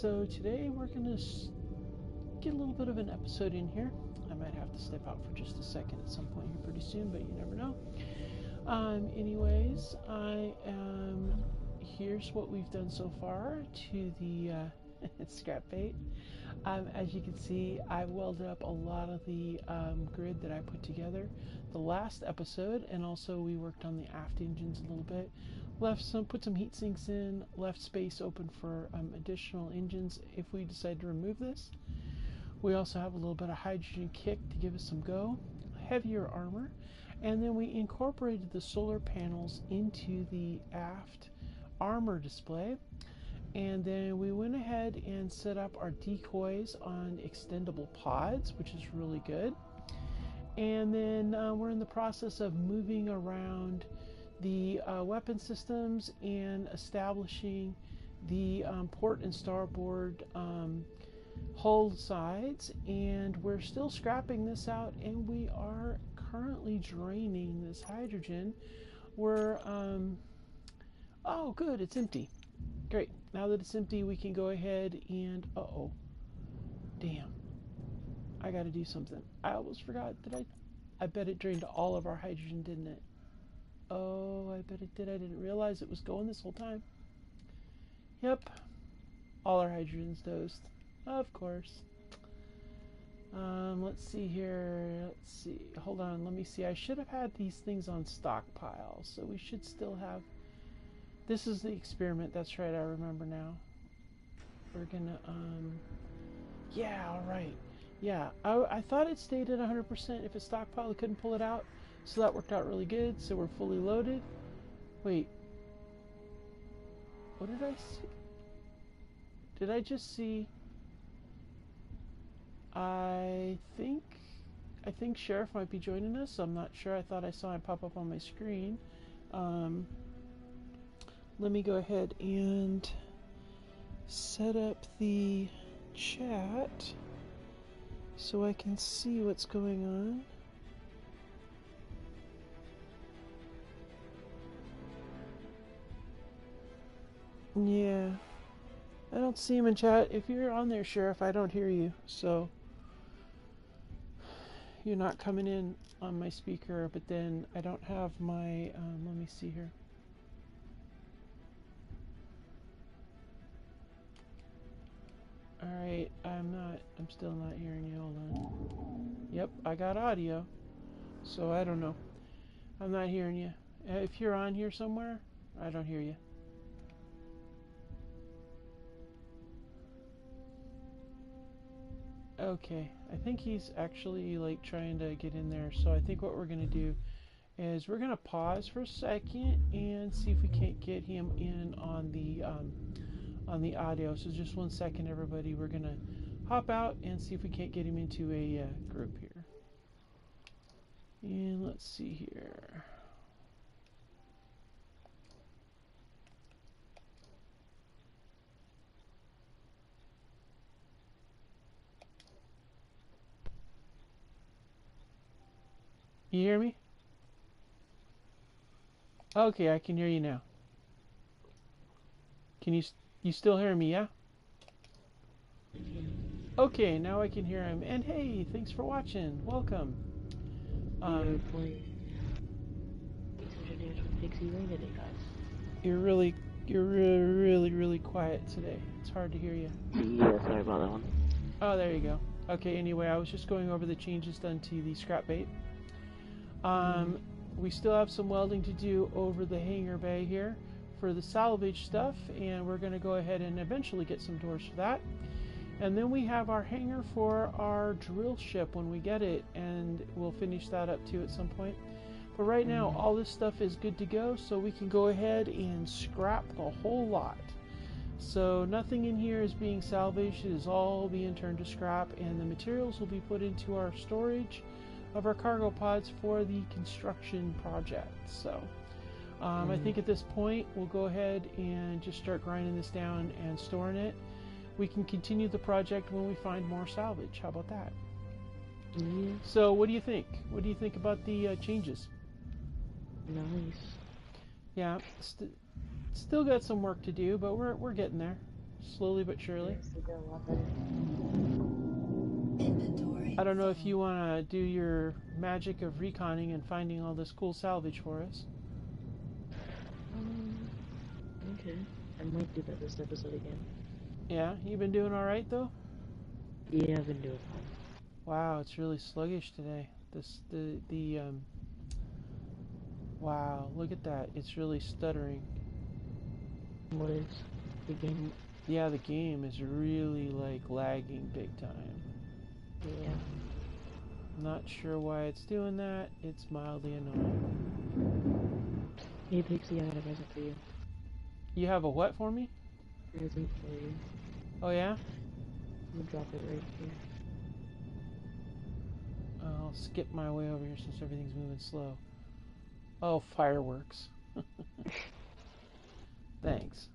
so today we're going to get a little bit of an episode in here. I might have to step out for just a second at some point here pretty soon, but you never know. Anyways, here's what we've done so far to the scrap bait. As you can see, I welded up a lot of the grid that I put together the last episode, and also we worked on the aft engines a little bit. Put some heat sinks in, left space open for additional engines if we decide to remove this. We also have a little bit of hydrogen kick to give us some go, heavier armor, and then we incorporated the solar panels into the aft armor display. And then we went ahead and set up our decoys on extendable pods, which is really good. And then we're in the process of moving around the weapon systems and establishing the port and starboard hull sides. And we're still scrapping this out, and we are currently draining this hydrogen. We're oh good, it's empty. Great. Now that it's empty, we can go ahead and damn, I gotta do something. I almost forgot. I bet it drained all of our hydrogen, didn't it? Oh, I bet it did. I didn't realize it was going this whole time. Yep, all our hydrogen's dosed, of course. Let's see here. Let's see. Hold on. Let me see. I should have had these things on stockpile, so we should still have. This is the experiment. That's right. I remember now. We're gonna yeah. All right. Yeah. I thought it stayed at 100%. If it's stockpile, I couldn't pull it out. So that worked out really good. So we're fully loaded. Wait. What did I see? Did I just see? I think Sheriff might be joining us. I'm not sure. I thought I saw him pop up on my screen. Let me go ahead and set up the chat so I can see what's going on. Yeah, I don't see him in chat. If you're on there, Sheriff, I don't hear you, so you're not coming in on my speaker, but then I don't have my, let me see here. Alright, I'm still not hearing you. Hold on. Yep, I got audio, so I don't know. I'm not hearing you. If you're on here somewhere, I don't hear you. Okay, I think he's actually like trying to get in there, so I think what we're gonna do is we're gonna pause for a second and see if we can't get him in on the audio. So just 1 second, everybody. We're gonna hop out and see if we can't get him into a group here. And let's see here. You hear me? Okay, I can hear you now. Can you still hear me, yeah? Okay, now I can hear him. And hey, thanks for watching. Welcome. You're really quiet today. It's hard to hear you. Yeah, sorry about that one. Oh, there you go. Okay, anyway, I was just going over the changes done to the scrap bait. We still have some welding to do over the hangar bay here for the salvage stuff, and we're going to go ahead and eventually get some doors for that. And then we have our hangar for our drill ship when we get it, and we'll finish that up too at some point. But right now, all this stuff is good to go, so we can go ahead and scrap the whole lot. So nothing in here is being salvaged. It is all being turned to scrap, and the materials will be put into our storage of our cargo pods for the construction project. So I think at this point we'll go ahead and just start grinding this down and storing it. We can continue the project when we find more salvage. How about that? So what do you think? What do you think about the changes? Nice. Yeah, still got some work to do, but we're getting there. slowly but surely. Yes, we got a lot better. Inventory. I don't know if you want to do your magic of reconning and finding all this cool salvage for us. Okay. I might do that this episode again. Yeah, you been doing all right though? Yeah, I've been doing fine. Wow, it's really sluggish today. Wow, look at that. It's really stuttering. What is the game? Yeah, the game is really like lagging big time. Yeah. Not sure why it's doing that. It's mildly annoying. Hey Pixie, I got a present for you. You have a what for me? Present for you. Oh yeah? I'll drop it right here. I'll skip my way over here since everything's moving slow. Oh, fireworks. Thanks.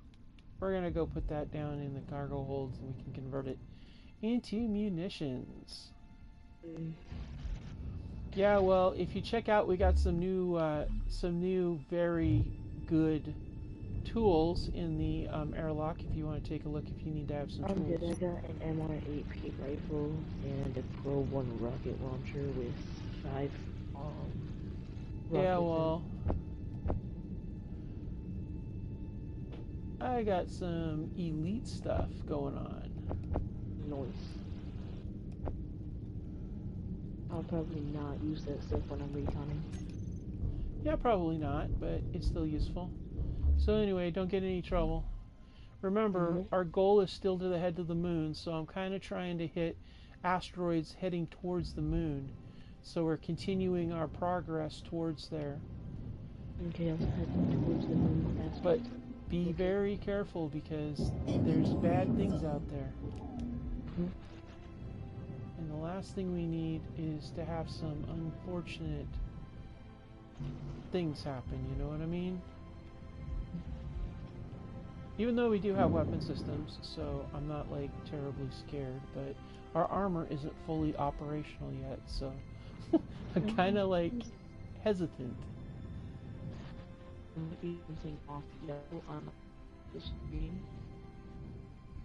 We're gonna go put that down in the cargo holds and we can convert it into munitions. Yeah, well, if you check out, we got some new very good tools in the airlock. If you want to take a look, if you need to have some I'm tools. good. I got an MR8P rifle and a Pro 1 rocket launcher with 5 Yeah, rockets well, I got some elite stuff going on. Noise. I'll probably not use that stuff when I'm reconning. Yeah, probably not, but it's still useful. So anyway, don't get in any trouble. Remember, our goal is still to the head of the moon, so I'm kind of trying to hit asteroids heading towards the moon. So we're continuing our progress towards there. Okay, I'll head towards the moon. But be very careful because there's bad things out there. And the last thing we need is to have some unfortunate things happen, you know what I mean? Even though we do have weapon systems, so I'm not like terribly scared, but our armor isn't fully operational yet, so I'm kind of like hesitant. Something off yellow on the screen.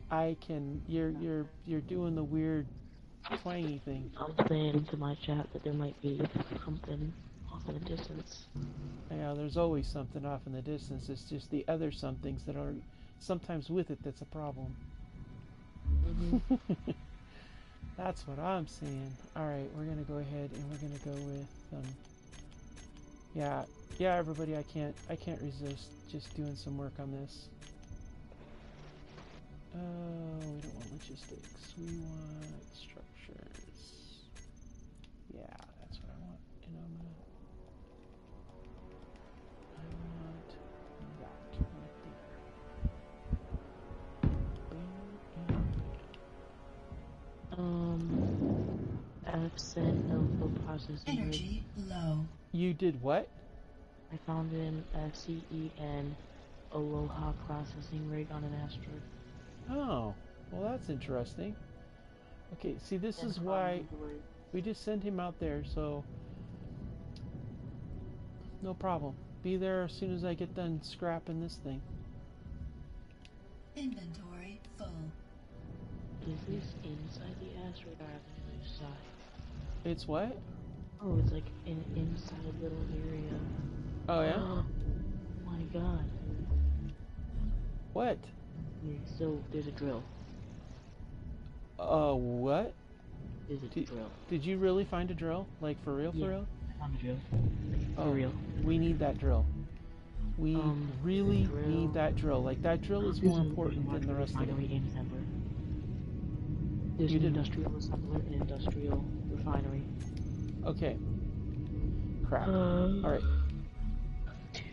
I can. You're doing the weird twangy thing. I'm saying into my chat that there might be something off in the distance. Yeah, there's always something off in the distance. It's just the other somethings that are sometimes with it that's a problem. That's what I'm saying. Alright, we're gonna go ahead and we're gonna go with yeah, everybody, I can't resist just doing some work on this. We don't want logistics. We want structures. Yeah, that's what I want. And I want that right there. I've sent no processing. Energy low. You did what? I found an S2E11 Aloha processing rig on an asteroid. Oh, well that's interesting. Okay, see this is why we just sent him out there, so no problem. Be there as soon as I get done scrapping this thing. Inventory full. Is this inside the asteroid or on the other side? It's what? Oh, it's like an inside little area. Oh yeah? Oh my god. What? So there's a drill. What? There's a drill. Did you really find a drill? Like for real, Yeah, for real? I found a drill. For Oh, real. we need that drill. We really drill. need that drill. Like that drill is more important than the rest of it. Refinery and assembler. There's an industrial assembler and industrial refinery. Okay. Crap. Alright.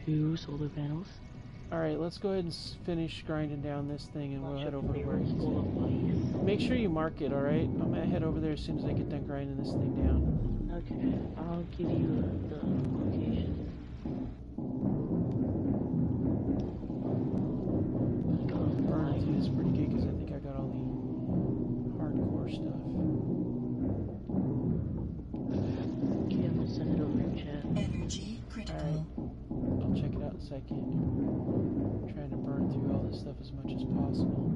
2 solar panels. Alright, let's go ahead and finish grinding down this thing and we'll head over to where he's full of ice. Make sure you mark it, alright? I'm gonna head over there as soon as I get done grinding this thing down. Okay, I'll give you the location. Burning through this pretty good because I think I got all the hardcore stuff. Okay, I'm gonna send it over in chat. Energy critical. Alright, I'll check it out in a second. I'm trying to burn through all this stuff as much as possible.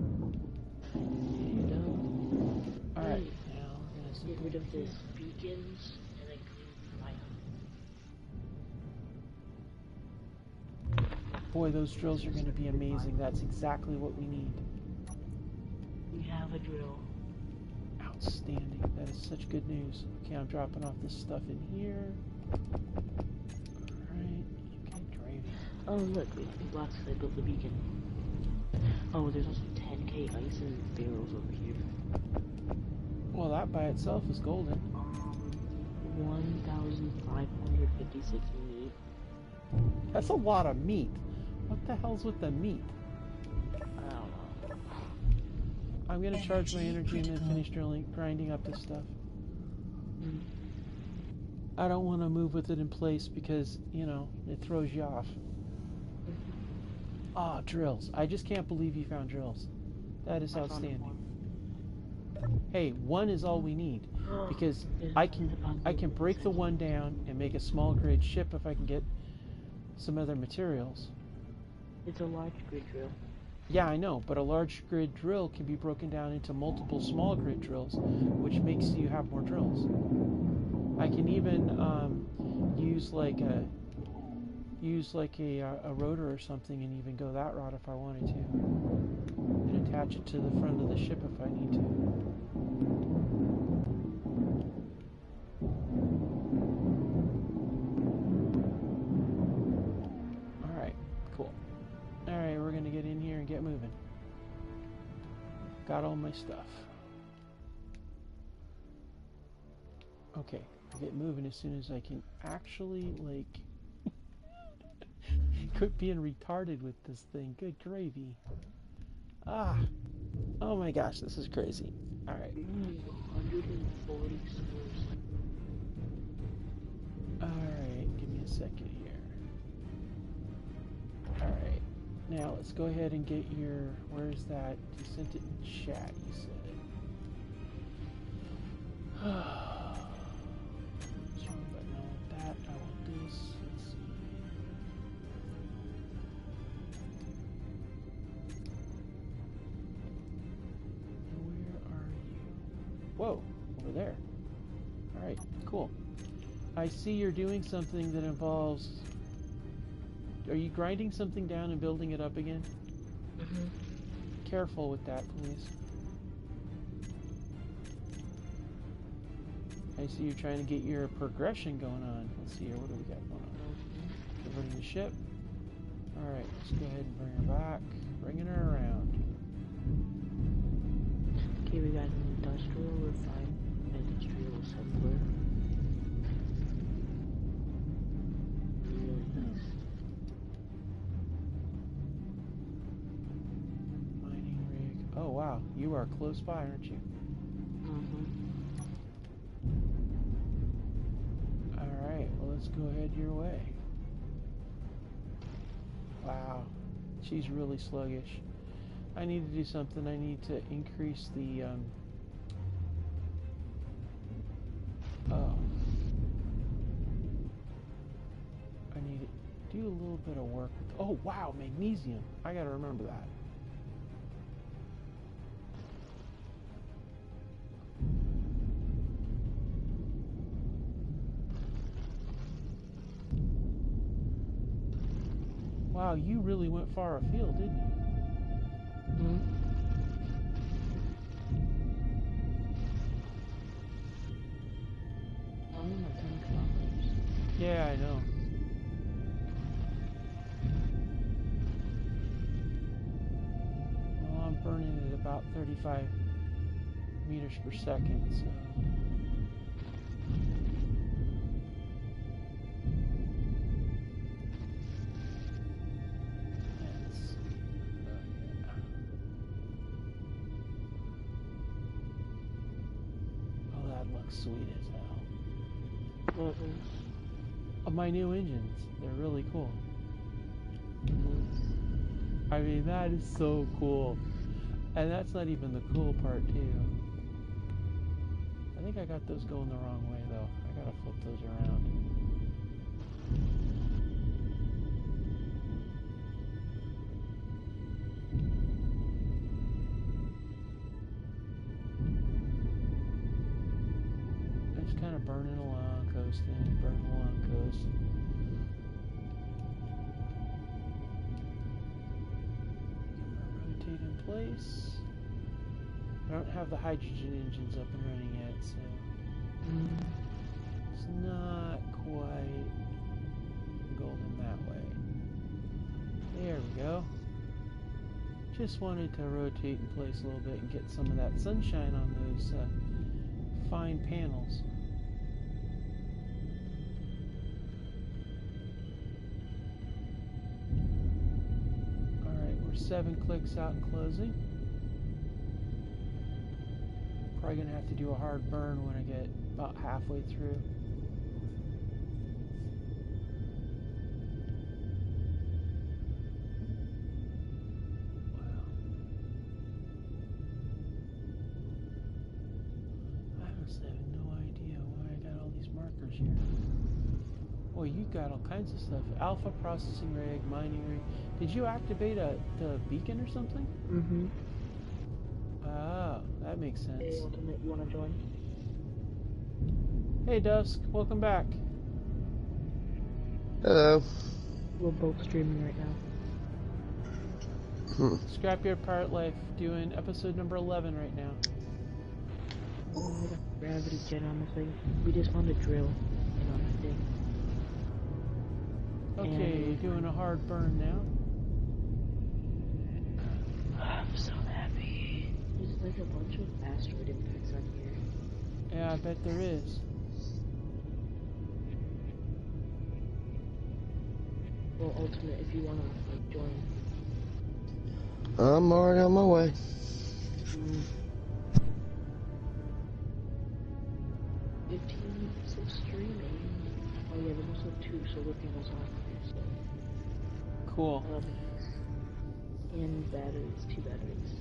get rid of this beacons and then clean the biome. Boy, those drills are going to be amazing. That's exactly what we need. We have a drill. Outstanding. That is such good news. Okay, I'm dropping off this stuff in here. Alright. Okay, gravy. Oh, look, it blocks I built the beacon. Oh, there's also 10k ice and barrels over here. Well, that by itself is golden. 1,556 meat. That's a lot of meat. What the hell's with the meat? I don't know. I'm gonna charge my energy and then finish grinding up this stuff. I don't want to move with it in place because, you know, it throws you off. Ah, drills. I just can't believe you found drills. That is outstanding. Hey, one is all we need because I can break the one down and make a small grid ship if I can get some other materials. It's a large grid drill. Yeah, I know, but a large grid drill can be broken down into multiple small grid drills, which makes you have more drills. I can even use like a rotor or something and even go that route if I wanted to, and attach it to the front of the ship if I need to. Alright, cool. Alright, we're gonna get in here and get moving. Got all my stuff. Okay, I'll get moving as soon as I can actually, like, quit being retarded with this thing. Good gravy. Ah. Oh my gosh, this is crazy. Alright. 140 scores. Alright, give me a second here. Alright. Now let's go ahead and get your, where's that? You sent it in chat, you said. So I want that, I want this. Let's see. Where are you? Whoa, over there. Alright, cool. I see you're doing something that involves... Are you grinding something down and building it up again? Mm-hmm. Careful with that, please. I see you're trying to get your progression going on. Let's see here, what do we got going on? Converting the ship. Alright, let's go ahead and bring her back. Bringing her around. Okay, we got an industrial industrial assembler. Really nice. Mining rig. Oh wow, you are close by, aren't you? Mm-hmm. Alright, well let's go ahead your way. Wow, she's really sluggish. I need to do something. I need to increase the, oh. I need to do a little bit of work with, oh wow, magnesium. I gotta remember that. Wow, you really went far afield, didn't you? Mm-hmm. Only like 10 kilometers. Yeah, I know. Well, I'm burning at about 35 meters per second, so... Sweet as hell. What is? My new engines, they're really cool. Nice. I mean, that is so cool. And that's not even the cool part, too. I think I got those going the wrong way, though. I gotta flip those around. kind of burning along, coasting, burning along, coasting. Rotate in place. I don't have the hydrogen engines up and running yet, so it's not quite golden that way. There we go. Just wanted to rotate in place a little bit and get some of that sunshine on those fine panels. Alright, we're 7 clicks out and closing. Probably going to have to do a hard burn when I get about halfway through. Here. Oh, you got all kinds of stuff. Alpha processing rig, mining rig. Did you activate the beacon or something? Mm-hmm. Ah, that makes sense. Hey, Ultimate, you wanna join? Hey, Dusk, welcome back. Hello. We're both streaming right now. Scrapyard Pirate Life, doing episode number 11 right now. Oh, gravity jet on the thing. We just found a drill on the thing. Okay, you're doing a hard burn now. I'm so happy. There's like a bunch of asteroid impacts on here. Yeah, I bet there is. Well, Ultimate, if you wanna like join. I'm already on my way. 15 minutes of streaming. Oh yeah, there's also 2 solar panels on here, so. Cool. And batteries, 2 batteries.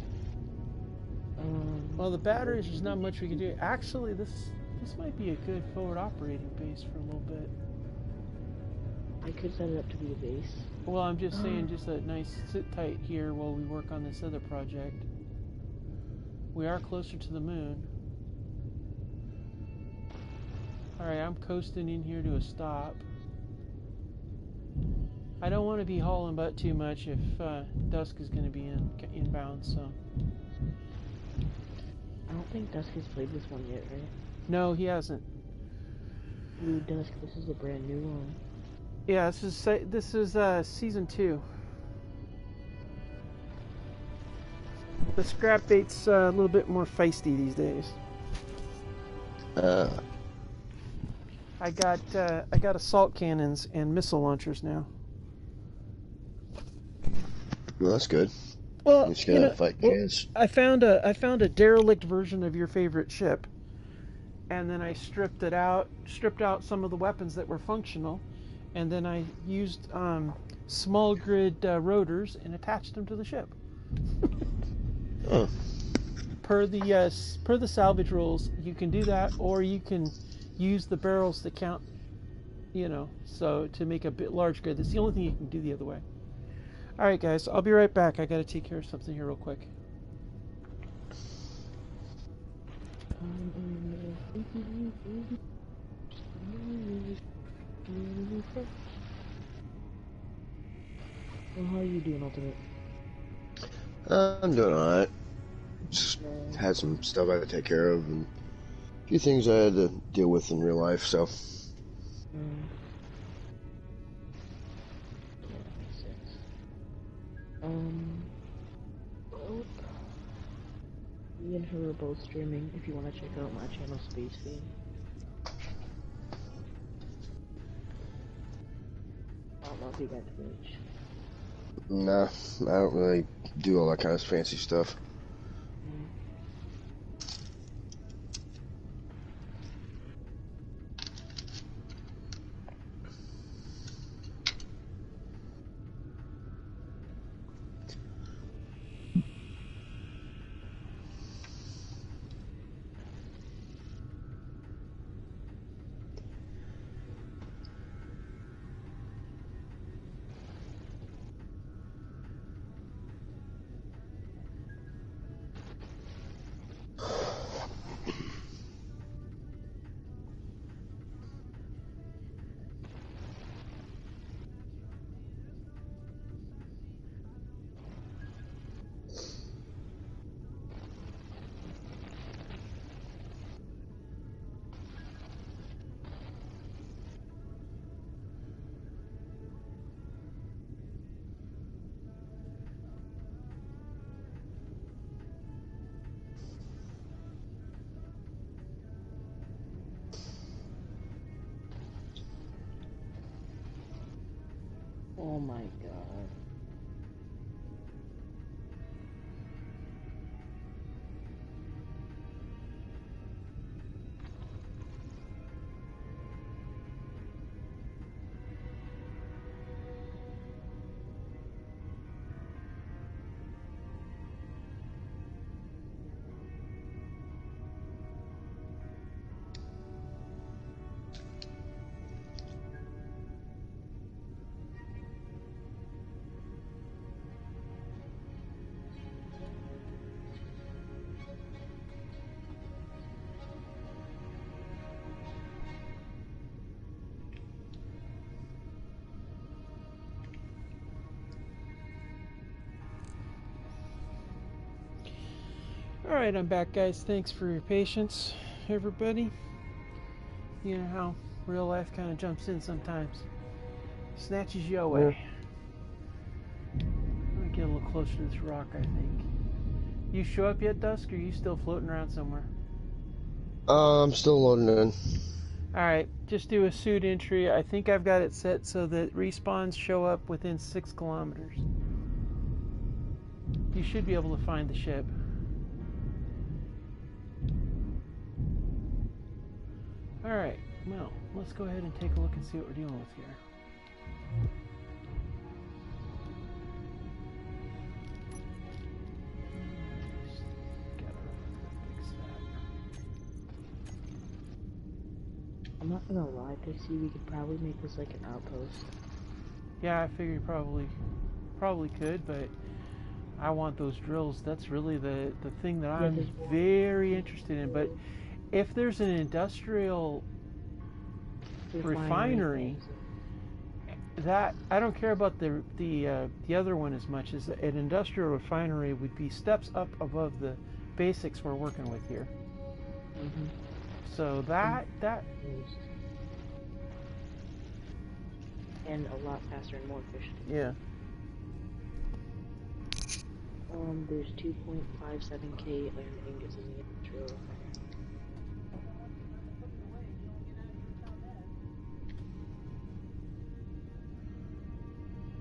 Well, the batteries, there's not much we can do. Actually, this might be a good forward operating base for a little bit. I could set it up to be a base. Well, I'm just saying, just a nice sit tight here while we work on this other project. We are closer to the moon. Alright, I'm coasting in here to a stop. I don't want to be hauling butt too much if Dusk is going to be inbound, so... I don't think Dusk has played this one yet, right? No, he hasn't. Ooh, Dusk, this is a brand new one. Yeah, this is season 2. The scrap bait's a little bit more feisty these days. I got assault cannons and missile launchers now. Well, that's good. Well, You just gotta fight kids. I found a derelict version of your favorite ship, and then I stripped out some of the weapons that were functional, and then I used small grid rotors and attached them to the ship. Oh. Per the salvage rules, you can do that, or you can use the barrels that count, so to make a bit large grid. That's the only thing you can do the other way. All right, guys, I'll be right back. I got to take care of something here real quick. Well, how are you doing, Ultimate? I'm doing alright. Just had some stuff I had to take care of and a few things I had to deal with in real life, so. Yeah, that makes sense. Well, me and her are both streaming if you want to check out my channel, Space Theme. I don't know if you got Twitch. Nah, I don't really do all that kind of fancy stuff. Oh my god. Alright, I'm back, guys. Thanks for your patience, everybody. You know how real life kind of jumps in sometimes. Snatches you away. I'm going to get a little closer to this rock, I think. You show up yet, Dusk, or are you still floating around somewhere? I'm still loading in. Alright, just do a suit entry. I think I've got it set so that respawns show up within 6 kilometers. You should be able to find the ship. Alright, well, let's go ahead and take a look and see what we're dealing with here. I'm not gonna lie, Pixie, we could probably make this like an outpost. Yeah, I figure you probably could, but I want those drills. That's really the thing that I'm very interested in. But if there's an industrial refinery, that I don't care about the other one as much as an industrial refinery would be steps up above the basics we're working with here. Mm-hmm. So that and a lot faster and more efficient. yeah. There's 2.57k iron ingots in the industrial refinery.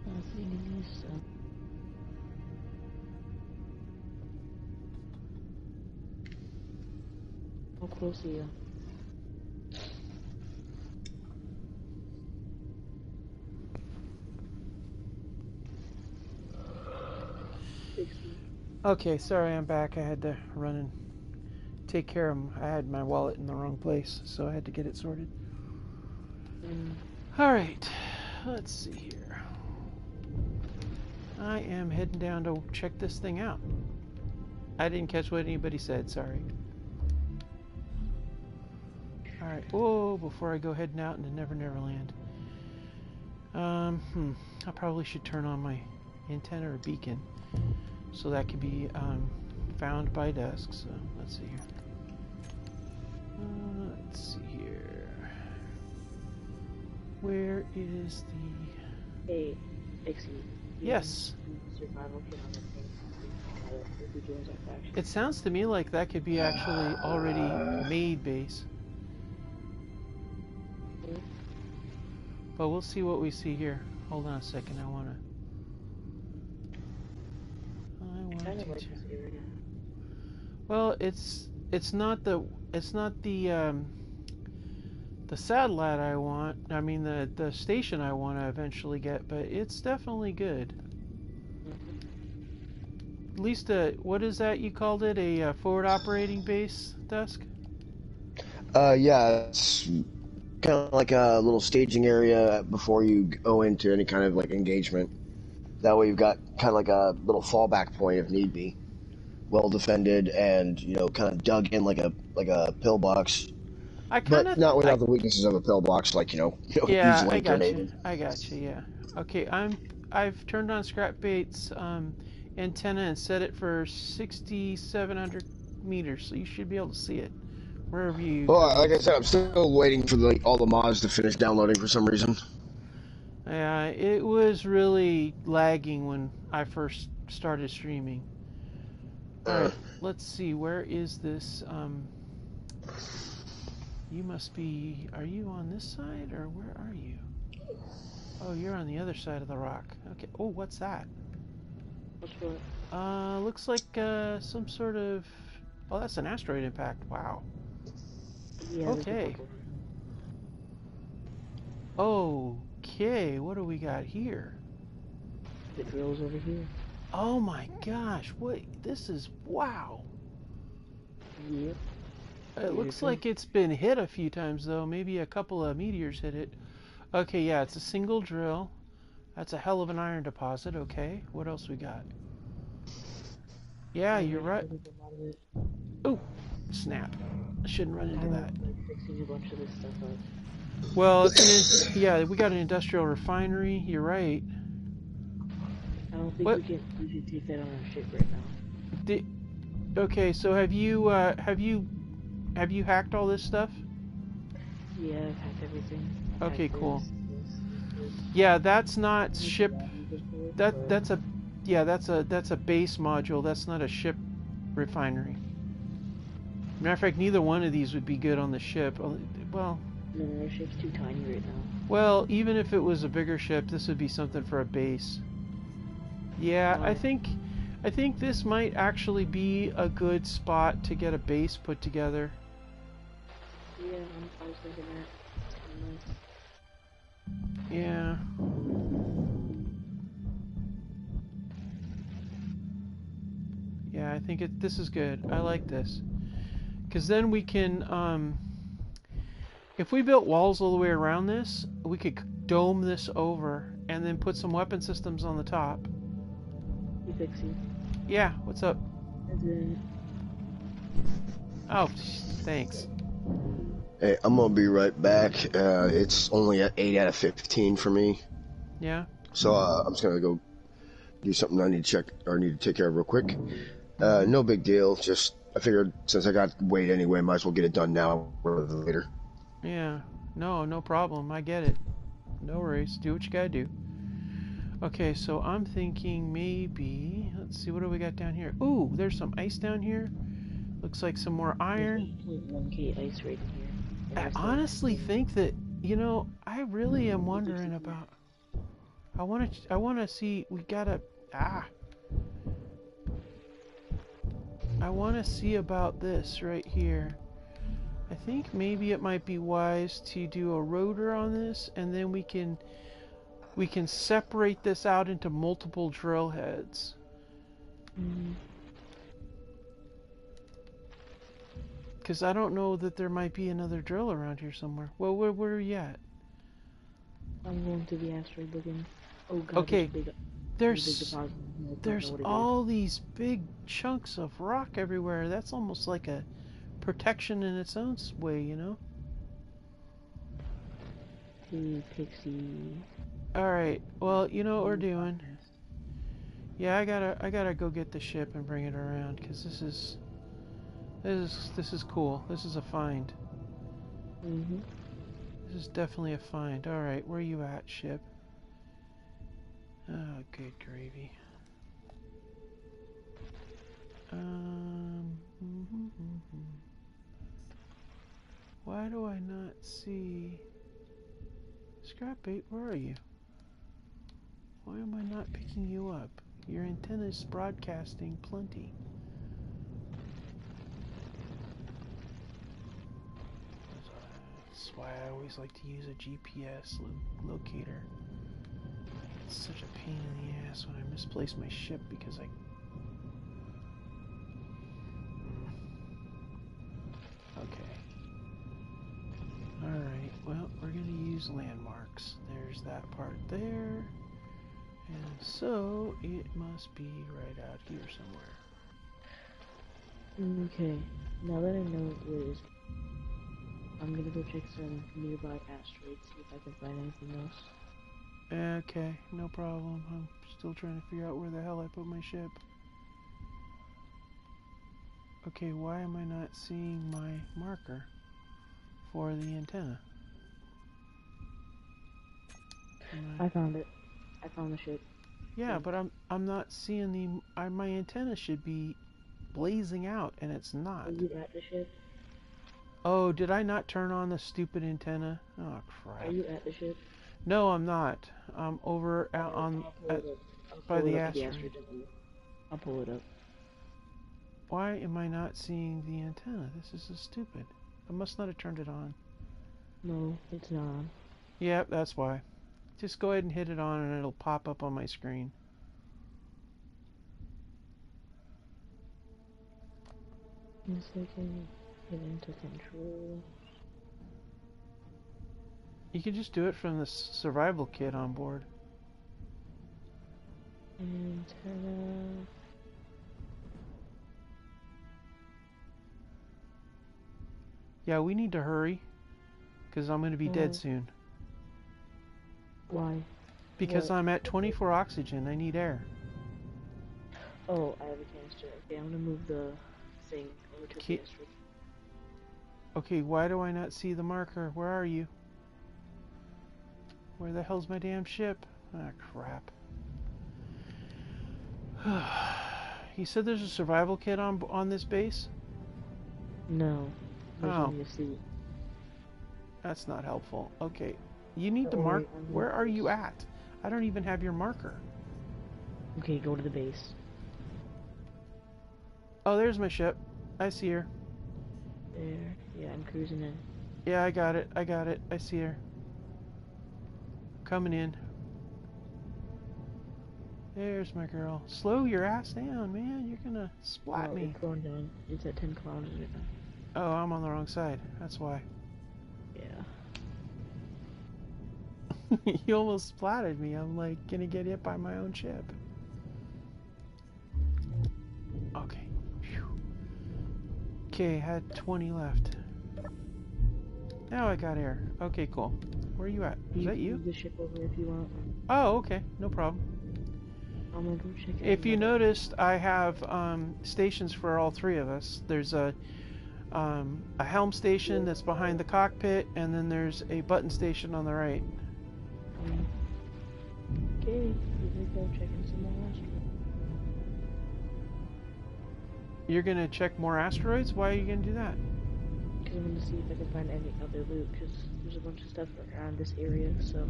Nothing in this stuff. How close are you? Okay, sorry, I'm back. I had to run and take care of them. I had my wallet in the wrong place, so I had to get it sorted. Alright, let's see here. I am heading down to check this thing out. I didn't catch what anybody said, sorry. Alright, whoa, before I go heading out into Never Never Land. I probably should turn on my antenna or beacon, so that can be found by dusk. So let's see here. Let's see here. Where is the? Hey, Pixie. Yes. Survival kit on that thing. It sounds to me like that could be actually already made base. But we'll see what we see here. Hold on a second. I want to. Well, it's not the satellite I want. I mean the station I want to eventually get, but it's definitely good. At least what is that you called it? A forward operating base, Dusk? Yeah, it's kind of like a little staging area before you go into any kind of like engagement. That way you've got kind of like a little fallback point if need be. Well defended and, you know, kind of dug in like a pillbox. But not without the weaknesses of a pillbox, like, you know yeah, easily grenaded. I got you, yeah. Okay, I've turned on Scrapbait's antenna and set it for 6,700 meters, so you should be able to see it wherever you. Well, like I said, I'm still waiting for all the mods to finish downloading for some reason. Yeah, it was really lagging when I first started streaming. Alright, let's see, where is this? You must be, are you on this side, or where are you? Oh, you're on the other side of the rock. Okay. Oh, what's that? What's what? Looks like some sort of. Oh, that's an asteroid impact. Wow. Yeah, there's a Okay. couple. Okay. What do we got here? The drill's over here. Oh my gosh! What? This is wow. Yep. It looks like it's been hit a few times though. Maybe a couple of meteors hit it. Okay, yeah, it's a single drill. That's a hell of an iron deposit. Okay, what else we got? Yeah, you're right. Oh, snap! I shouldn't run into that. Like fixing a bunch of this stuff up. Well, yeah, we got an industrial refinery. You're right. I don't think What? we can take that on our ship right now. Okay, so have you hacked all this stuff? Yeah, I've hacked everything. I've Okay, hacked cool. this. Yeah, that's not This ship. before, but That's a base module. That's not a ship refinery. Matter of fact, neither one of these would be good on the ship. Well, no, our ship's too tiny right now. well, even if it was a bigger ship, this would be something for a base. Yeah, I think this might actually be a good spot to get a base put together. Yeah, I was thinking that. Yeah. Yeah, I think this is good. I like this. Because then we can, if we built walls all the way around this, we could dome this over and then put some weapon systems on the top. You fixing? Yeah, what's up? Is it? Oh, thanks. Hey, I'm gonna be right back. It's only at 8 out of 15 for me, Yeah? so I'm just gonna go do something I need to check or need to take care of real quick. No big deal. Just I figured since I got weight anyway, might as well get it done now rather than later. Yeah. No problem. I get it. No worries. Do what you gotta do. Okay, so I'm thinking maybe, let's see, what do we got down here? Ooh, there's some ice down here. Looks like some more iron. There's 8.1K ice right in here. And I there's honestly think that, I really am wondering about, I want to see, we gotta, I want to see about this right here. I think maybe it might be wise to do a rotor on this, and then we can separate this out into multiple drill heads. Because I don't know that there might be another drill around here somewhere. Well, where are you at? I'm going to the asteroid looking. Oh god, Okay, there's a big there's deposit. I don't there's know what it all these big chunks of rock everywhere. That's almost like a protection in its own way, you know? is. Hey, Pixie. Alright, well, you know what we're doing. Yeah, I gotta go get the ship and bring it around, because this is cool. This is a find. This is definitely a find. Alright, where you at, ship? Oh, good gravy. Why do I not see... Scrapbait, where are you? Why am I not picking you up? Your antenna's broadcasting plenty. That's why I always like to use a GPS locator. It's such a pain in the ass when I misplace my ship because I... Okay. Alright, well, we're going to use landmarks. There's that part there. And so, it must be right out here somewhere. Okay, now that I know where it is, I'm gonna go check some nearby asteroids, see if I can find anything else. Okay, no problem. I'm still trying to figure out where the hell I put my ship. Okay, why am I not seeing my marker for the antenna? I found it. I found the ship. Yeah, but I'm not seeing the... my antenna should be blazing out, and it's not. Are you at the ship? Oh, did I not turn on the stupid antenna? Oh, Are crap. you at the ship? No, I'm not. I'm over out on I'll pull at, it up. I'll by pull it the up with the asteroid. asteroid W. I'll pull it up. Why am I not seeing the antenna? This is so stupid. I must not have turned it on. No, it's not on. Yep, that's why. Just go ahead and hit it on and it'll pop up on my screen. One second. Get into control. You can just do it from the survival kit on board. Antenna. Yeah, we need to hurry. Because I'm going to be dead soon. Why? Because What? I'm at 24 oxygen. I need air. Oh, I have a canister. Okay, I'm gonna move the thing over to the asteroid. Okay, why do I not see the marker? Where are you? Where the hell's my damn ship? Ah, crap. You said there's a survival kit on this base? No. There's Oh. only a seat. That's not helpful. Okay. You need to Don't mark... worry, I'm Where are close. you at? I don't even have your marker. Okay, go to the base. Oh, there's my ship. I see her. There. Yeah, I'm cruising in. Yeah, I got it. I got it. I see her. Coming in. There's my girl. Slow your ass down, man. You're gonna splat Oh, me. it's going down. It's at 10 kilometers right now. Oh, I'm on the wrong side. That's why. Yeah. You almost splatted me. I'm like gonna get hit by my own ship. Okay. Phew. Okay, had 20 left. Now I got air. Okay, cool. Where are you at? Is that you? Move the ship over if you want. Oh, okay. No problem. I'm gonna go check it If you out. noticed, I have stations for all three of us. There's a helm station that's behind the cockpit, and then there's a button station on the right. Okay, we're gonna go checking some more asteroids. You're gonna check more asteroids? Why are you gonna do that? Because I'm gonna see if I can find any other loot, because there's a bunch of stuff around this area, so...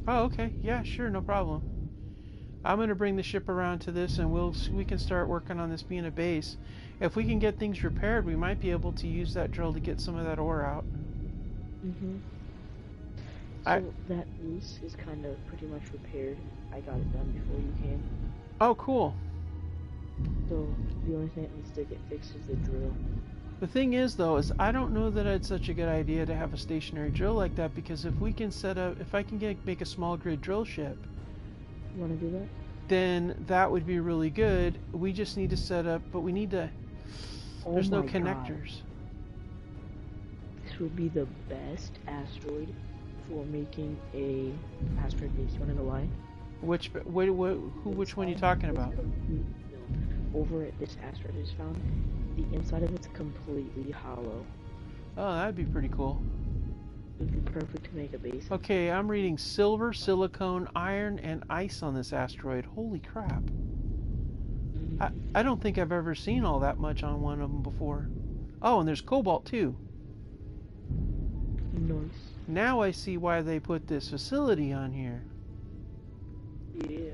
Oh, okay. Yeah, sure, no problem. I'm gonna bring the ship around to this, and we can start working on this being a base. If we can get things repaired, we might be able to use that drill to get some of that ore out. Mm-hmm. I- So that piece is kind of pretty much repaired. I got it done before you came. Oh, cool. So the only thing that needs to get fixed is the drill. The thing is, though, is I don't know that it's such a good idea to have a stationary drill like that, because if we can if I can make a small grid drill ship, You wanna do that? then that would be really good. We just need to set up, but we need to... There's no my God. connectors. This would be the best asteroid for making a asteroid base. You wanna know why? Which one are you talking about? Over at this asteroid is found, the inside of it's completely hollow. Oh, that'd be pretty cool. It would be perfect to make a base. Okay, I'm reading silver, silicone, iron, and ice on this asteroid. Holy crap. I don't think I've ever seen all that much on one of them before. Oh, and there's cobalt too. Nice. Now I see why they put this facility on here. Yeah.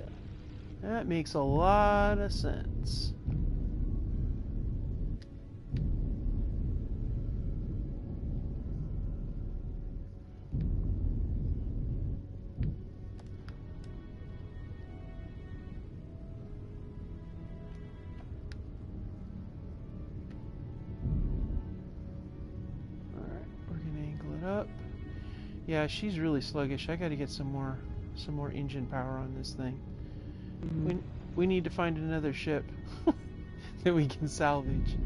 That makes a lot of sense. Alright, we're gonna angle it up. Yeah, she's really sluggish. I gotta get some more engine power on this thing. We need to find another ship that we can salvage.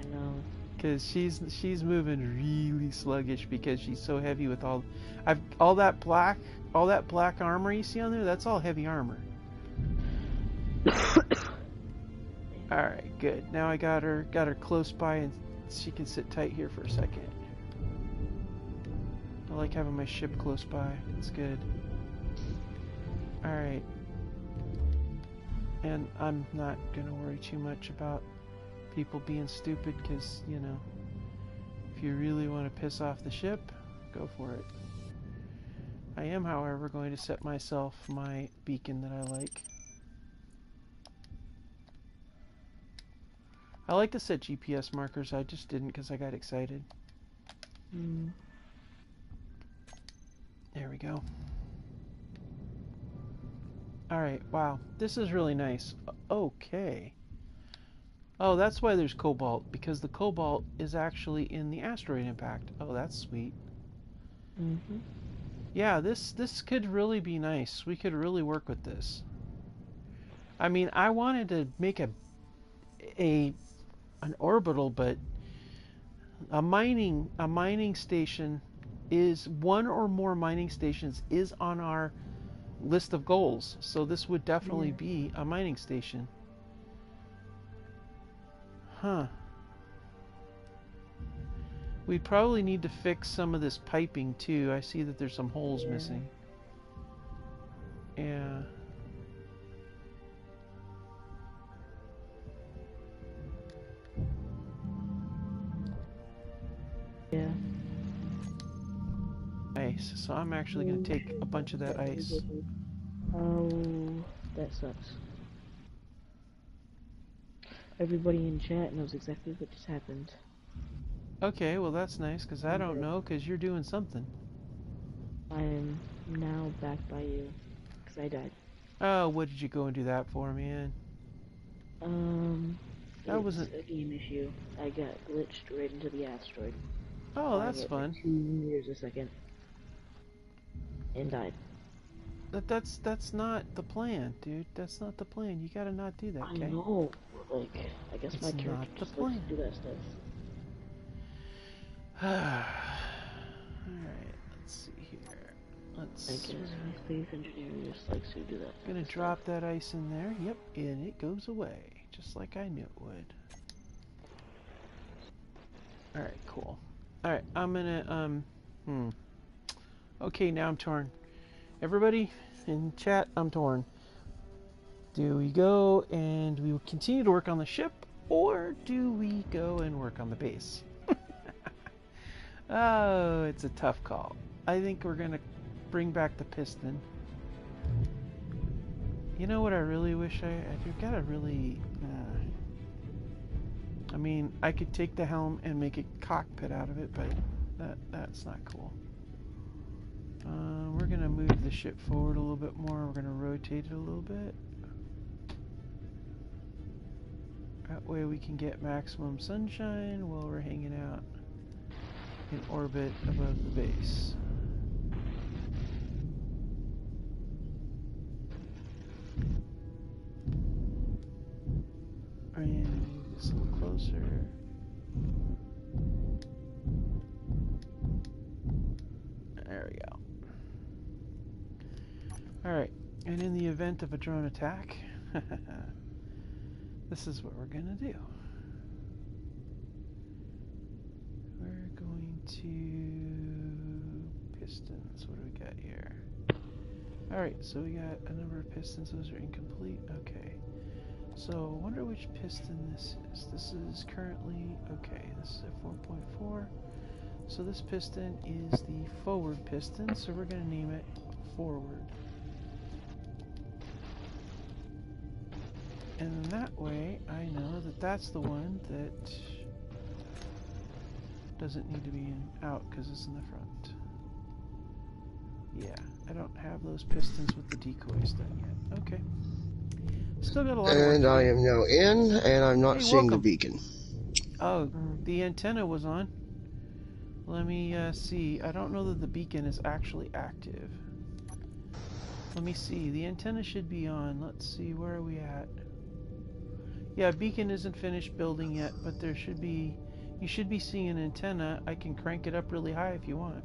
I know. Because she's moving really sluggish because she's so heavy with all that black armor you see on there. That's all heavy armor. All right, good. Now I got her close by, and she can sit tight here for a second. I like having my ship close by. It's good. All right. And I'm not gonna worry too much about people being stupid, because, you know, if you really want to piss off the ship, go for it. I am, however, going to set myself my beacon that I like. I like to set GPS markers. I just didn't because I got excited. Mm. There we go. Alright, wow. This is really nice. Okay. Oh, that's why there's cobalt, because the cobalt is actually in the asteroid impact. Oh, that's sweet. Mm-hmm. Yeah, this could really be nice. We could really work with this. I mean, I wanted to make an orbital, but a mining station is one or more mining stations is on our list of goals. So this would definitely be a mining station. Huh. We'd probably need to fix some of this piping too. I see that there's some holes missing. Yeah. Yeah. Ice. So I'm actually going to take a bunch of that ice. Oh, that sucks. Everybody in chat knows exactly what just happened. Okay, well that's nice, because I don't know, because you're doing something. I am now back by you, because I died. Oh, what did you go and do that for, man? That wasn't a game issue. I got glitched right into the asteroid. Oh, that's fun. 2 meters a second. And died. That's not the plan, dude. That's not the plan. You gotta not do that, okay? I know. Like, I guess It's my character not the just likes plan. to do that stuff. Alright, let's see here. I guess my space engineer just likes to do that. Gonna drop that ice in there. Yep, and it goes away. Just like I knew it would. Alright, cool. Alright, I'm gonna, Okay, now I'm torn. Everybody in chat, I'm torn. Do we go and we will continue to work on the ship, or do we go and work on the base? Oh, it's a tough call. I think we're gonna bring back the piston. You know what I really wish I've got to really... I mean, I could take the helm and make a cockpit out of it, but that's not cool. We're going to move the ship forward a little bit more. We're going to rotate it a little bit. That way we can get maximum sunshine while we're hanging out in orbit above the base. And move this a little closer. There we go. Alright, and in the event of a drone attack, this is what we're gonna do. We're going to... pistons, what do we got here? Alright, so we got a number of pistons, those are incomplete, okay. So, I wonder which piston this is. This is currently, okay, this is a 4.4. So this piston is the forward piston, so we're going to name it forward. And then that way, I know that that's the one that doesn't need to be out because it's in the front. Yeah, I don't have those pistons with the decoys done yet. Okay. Still got a lot of work to do. And I am now in, and I'm not seeing the beacon. Oh, the antenna was on. Let me see. I don't know that the beacon is actually active. Let me see. The antenna should be on. Let's see. Where are we at? Yeah, beacon isn't finished building yet, but there should be... You should be seeing an antenna. I can crank it up really high if you want.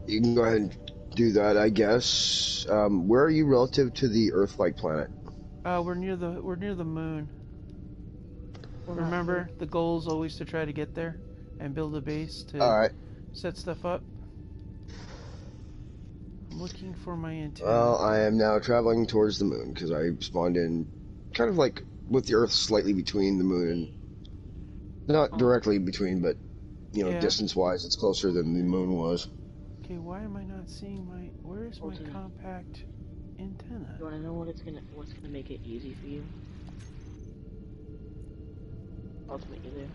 You can go ahead and do that, I guess. Where are you relative to the Earth-like planet? We're near the moon. Remember, the goal is always to try to get there and build a base to set stuff up. I'm looking for my antenna. Well, I am now traveling towards the moon because I spawned in kind of like with the Earth slightly between the moon and not directly between, but you know, distance-wise, it's closer than the moon was. Okay, why am I not seeing my... Where is my Ultimate. compact antenna? You wanna know what's gonna make it easy for you? Ultimate, you there?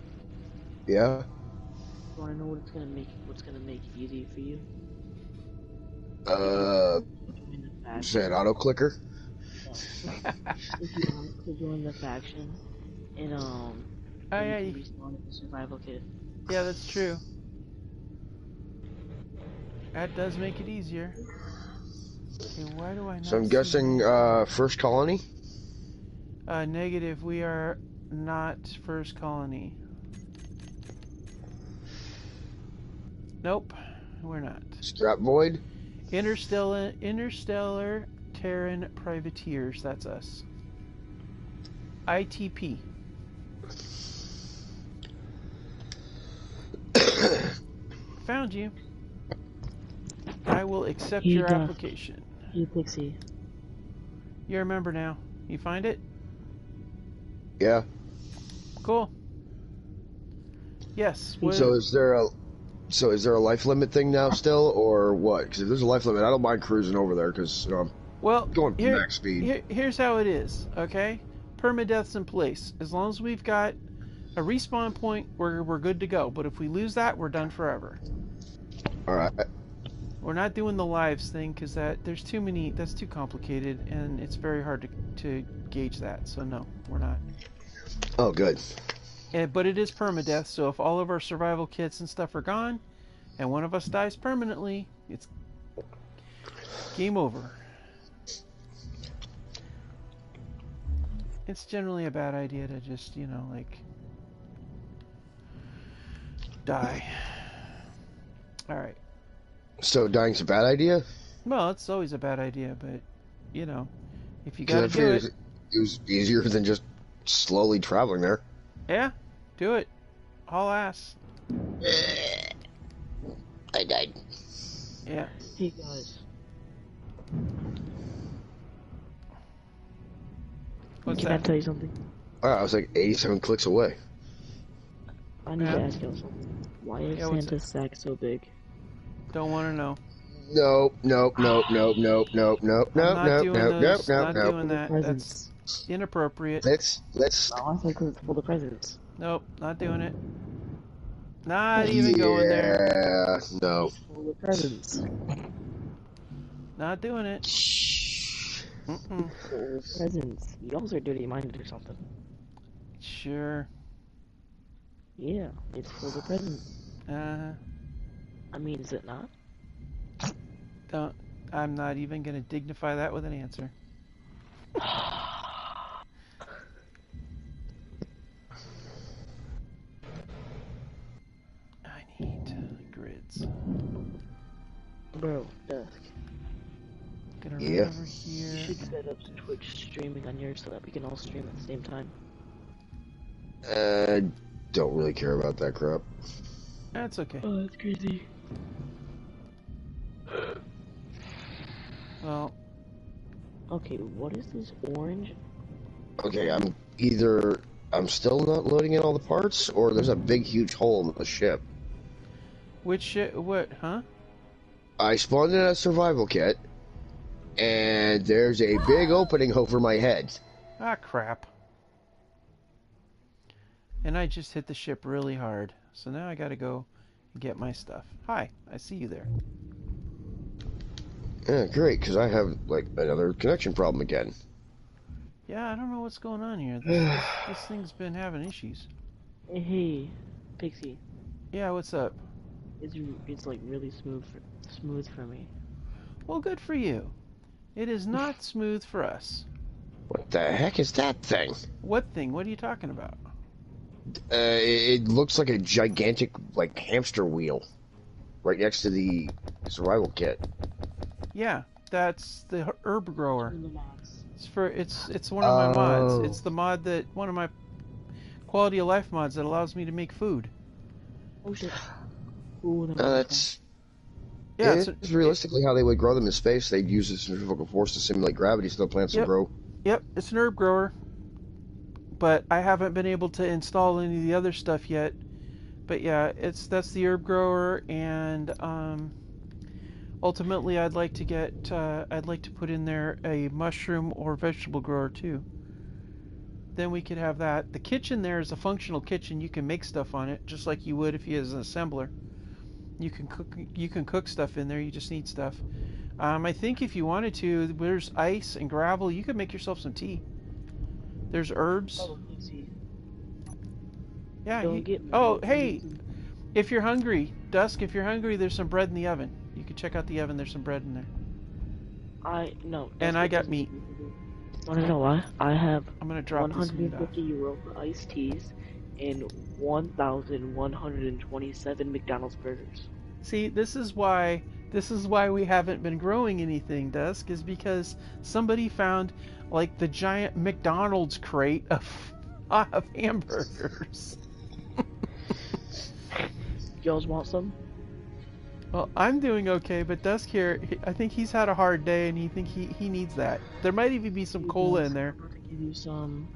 Yeah. You wanna know what's gonna make it easy for you? Join the Is that faction. auto clicker? If you want to join the faction, and Oh, then yeah, you can respawn as a survival kit. yeah, that's true. That does make it easier. Okay, why do I not So I'm see guessing first colony. negative, we are not first colony. Nope, we're not. Scrap void. Interstellar Terran Privateers, that's us. ITP. Found you. I will accept Here you your go. application. You Pixie. You're a member now. You find it? Yeah. Cool. Yes. So is there a life limit thing now still, or what? Because if there's a life limit, I don't mind cruising over there because I'm well, going max speed. Here's how it is. Okay, permadeath's in place. As long as we've got a respawn point, we're good to go. But if we lose that, we're done forever. All right. We're not doing the lives thing because there's too many. That's too complicated, and it's very hard to gauge that. So no, we're not. Oh, good. But it is permadeath, so if all of our survival kits and stuff are gone, and one of us dies permanently, it's game over. It's generally a bad idea to just, like, die. Alright. So dying's a bad idea? Well, it's always a bad idea, but, if you gotta do it... It was easier than just slowly traveling there. Yeah, do it. Haul ass. I died. Yeah. Hey guys. What's Can I that? tell you something? I was like 87 clicks away. I need to ask y'all something. Why is Santa's sack so big? Don't want to know. Nope. Not doing that. That's inappropriate. Let's. No, I think it's full of presents. Nope, not doing it. Not even going there. Yeah, no. It's full of presents. Not doing it. Full of presents. Y'all are dirty-minded or something. Sure. Yeah, it's full of presents. I mean, is it not? I'm not even gonna dignify that with an answer. I need grids. Bro, Dusk. Gonna Yeah. run over here. You should set up Twitch streaming on yours so that we can all stream at the same time. Don't really care about that crap. That's okay. Oh, that's crazy. Well, okay, what is this orange? Okay, I'm still not loading in all the parts, or there's a big, huge hole in the ship. which shit? What? Huh? I spawned in a survival kit, and there's a big opening over my head. Ah, crap. And I just hit the ship really hard. So now I gotta go and get my stuff. Hi, I see you there. Yeah, great, because I have, like, another connection problem again. Yeah, I don't know what's going on here. This thing's been having issues. Hey, Pixie. Yeah, what's up? It's like really smooth for me. Well, good for you. It is not smooth for us. What the heck is that thing? What thing? What are you talking about? It looks like a gigantic, like, hamster wheel right next to the survival kit. Yeah, that's the herb grower. It's one of Oh. my mods. It's the mod that one of my quality of life mods that allows me to make food. Oh shit. Ooh, That's Yeah, it's realistically how they would grow them in space. They'd use the centrifugal force to simulate gravity so the plants would grow. Yep, it's an herb grower. But I haven't been able to install any of the other stuff yet. But yeah, that's the herb grower, and Ultimately, I'd like to put in there a mushroom or vegetable grower too. Then we could have that. The kitchen there is a functional kitchen. You can make stuff on it, just like you would if you was an assembler. You can cook stuff in there. You just need stuff. I think if you wanted to, there's ice and gravel. You could make yourself some tea. There's herbs. Oh, easy. Yeah. Don't get me. Oh, hey, if you're hungry, Dusk, if you're hungry, there's some bread in the oven. You can check out the oven. There's some bread in there. No. And I got meat. Want to know why? I have I'm gonna drop this meat off. 150 euro for iced teas and 1,127 McDonald's burgers. See, this is why we haven't been growing anything, Dusk, is because somebody found like the giant McDonald's crate of hamburgers. Y'all want some? Well, I'm doing okay, but Dusk here, I think he's had a hard day, and he needs that. There might even be some cola in there. I'm going to give you some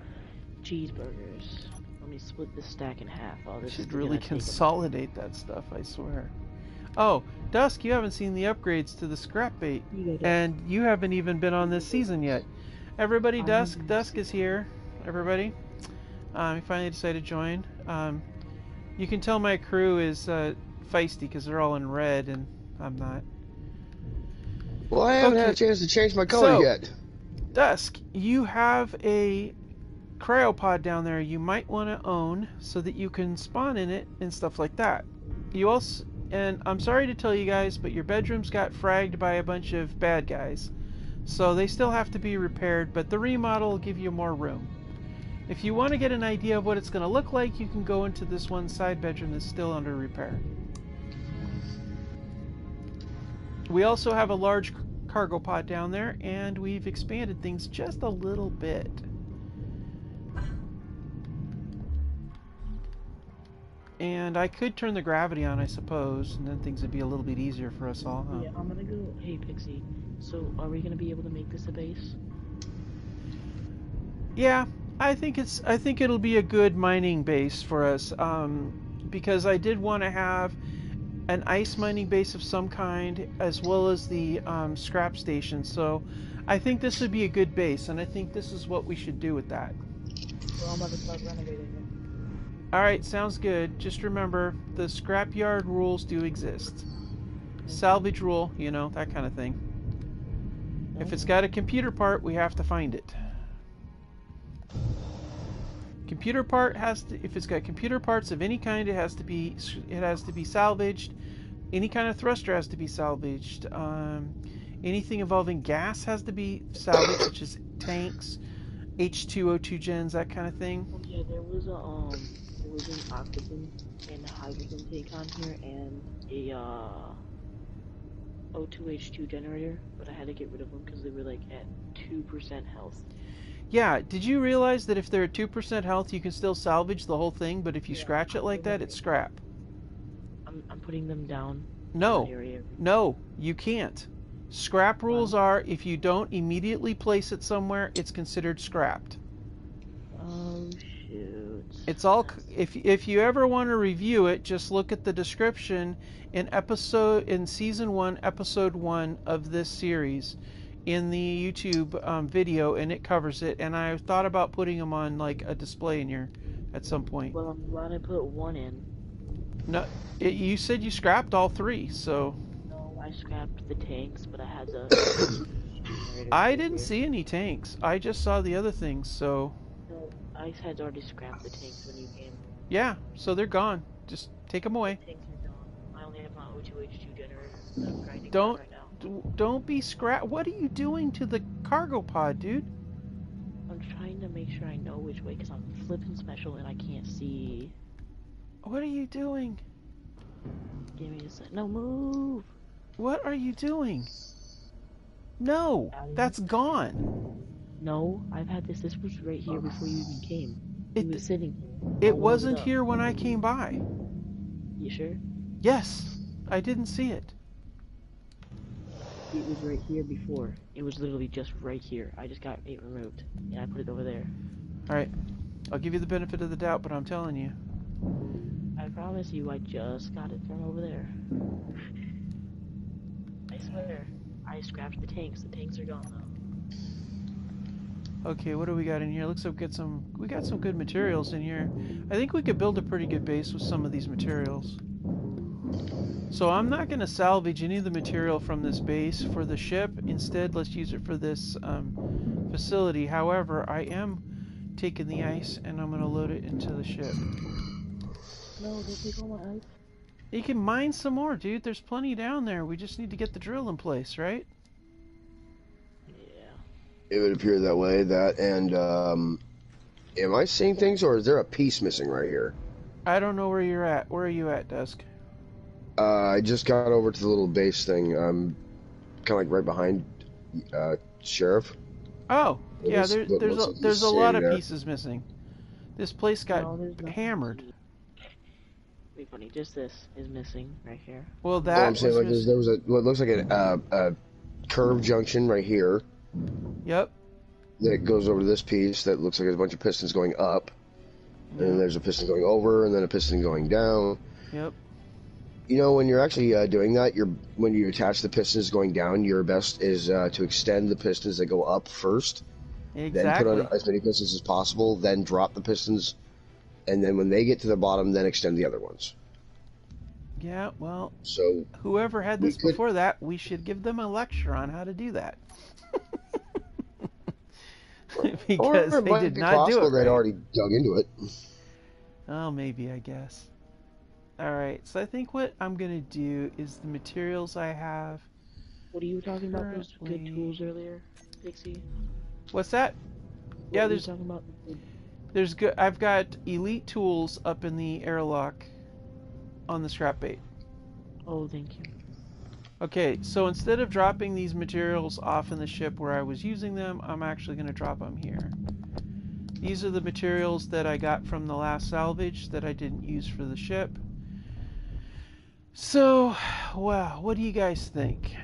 cheeseburgers. Let me split this stack in half. Oh, this Should is really consolidate that stuff, I swear. Oh, Dusk, you haven't seen the upgrades to the scrap bait, and you haven't even been on this season yet. Everybody, Dusk is here. Everybody, he finally decided to join. You can tell my crew is feisty because they're all in red and I'm not. Well, I haven't had a chance to change my color yet. Dusk, you have a cryopod down there you might want to own so that you can spawn in it and stuff like that. You also, and I'm sorry to tell you guys, but your bedrooms got fragged by a bunch of bad guys. So they still have to be repaired, but the remodel will give you more room. If you want to get an idea of what it's going to look like, you can go into this one side bedroom that's still under repair. We also have a large cargo pod down there, and we've expanded things just a little bit. And I could turn the gravity on, I suppose, and then things would be a little bit easier for us all, huh? Yeah, I'm gonna go. Hey, Pixie. So, are we gonna be able to make this a base? Yeah, I think it'll be a good mining base for us, because I did want to have an ice mining base of some kind, as well as the scrap station. So I think this would be a good base, and I think this is what we should do with that. Well, I'm about to start renovating it. Alright, sounds good. Just remember, the scrapyard rules do exist. Salvage rule, you know, that kind of thing. If it's got a computer part, we have to find it. Computer part has to, if it's got computer parts of any kind, it has to be salvaged. Any kind of thruster has to be salvaged. Anything involving gas has to be salvaged, such as tanks, H2O2 gens, that kind of thing. Yeah, there was an oxygen and a hydrogen tank on here, and a O2H2 generator, but I had to get rid of them because they were like at 2% health. Yeah, did you realize that if they're at 2% health, you can still salvage the whole thing, but if you scratch it like that, it's scrap? I'm putting them down. No, you can't. Scrap rules are, if you don't immediately place it somewhere, it's considered scrapped. Oh, shoot. It's all, if you ever want to review it, just look at the description in season 1, episode 1 of this series in the YouTube video, and it covers it. And I thought about putting them on like a display in here at some point. Well, I'm glad I put one in. No, you said you scrapped all 3, so. No, I scrapped the tanks, but I had the. I didn't see any tanks. I just saw the other things, so. No, I had already scrapped the tanks when you came. Yeah, so they're gone. Just take them away. The tanks are gone. I only have my O2H2 generator that I'm grinding right now. Don't be scrap. What are you doing to the cargo pod, dude? I'm trying to make sure I know which way, because I'm flipping special and I can't see. What are you doing? Give me a sec. No, move! What are you doing? No, that's gone. No, I've had this. This was right here before you even came. It was sitting here. It wasn't here when I came by. You sure? Yes, I didn't see it. It was right here before. It was literally just right here. I just got it removed, and I put it over there. Alright, I'll give you the benefit of the doubt, but I'm telling you. I promise you, I just got it from over there. I I swear. I scrapped the tanks. The tanks are gone now. Okay, what do we got in here? Looks like we got some good materials in here. I think we could build a pretty good base with some of these materials. So I'm not going to salvage any of the material from this base for the ship. Instead, let's use it for this facility. However, I am taking the ice and I'm going to load it into the ship. No, don't take all my ice. You can mine some more, dude. There's plenty down there. We just need to get the drill in place, right? Yeah. It would appear that way. That and am I seeing things, or is there a piece missing right here? I don't know where you're at. Where are you at, Dusk? I just got over to the little base thing. Kind of like right behind Sheriff. Oh, yeah. There's a lot of there. pieces missing. This place got hammered. Wait, funny. Just this is missing right here. Well, that I'm saying, like, there was what looks like a curved junction right here. Yep. That goes over to this piece that looks like there's a bunch of pistons going up. And then there's a piston going over, and then a piston going down. Yep. You know, when you're actually doing that, when you attach the pistons going down, your best is to extend the pistons that go up first. Exactly. Then put on as many pistons as possible, then drop the pistons, and then when they get to the bottom, then extend the other ones. Yeah, well, so whoever had this before that, we should give them a lecture on how to do that. Because they did not do it right. They'd already dug into it. Oh, maybe, I guess. Alright, so I think what I'm going to do is the materials I have... What are you talking about? Those good tools earlier, Pixie? What's that? What are you talking about? There's good. I've got elite tools up in the airlock on the scrap bait. Oh, thank you. Okay, so instead of dropping these materials off in the ship where I was using them, I'm actually going to drop them here. These are the materials that I got from the last salvage that I didn't use for the ship. So, wow, what do you guys think?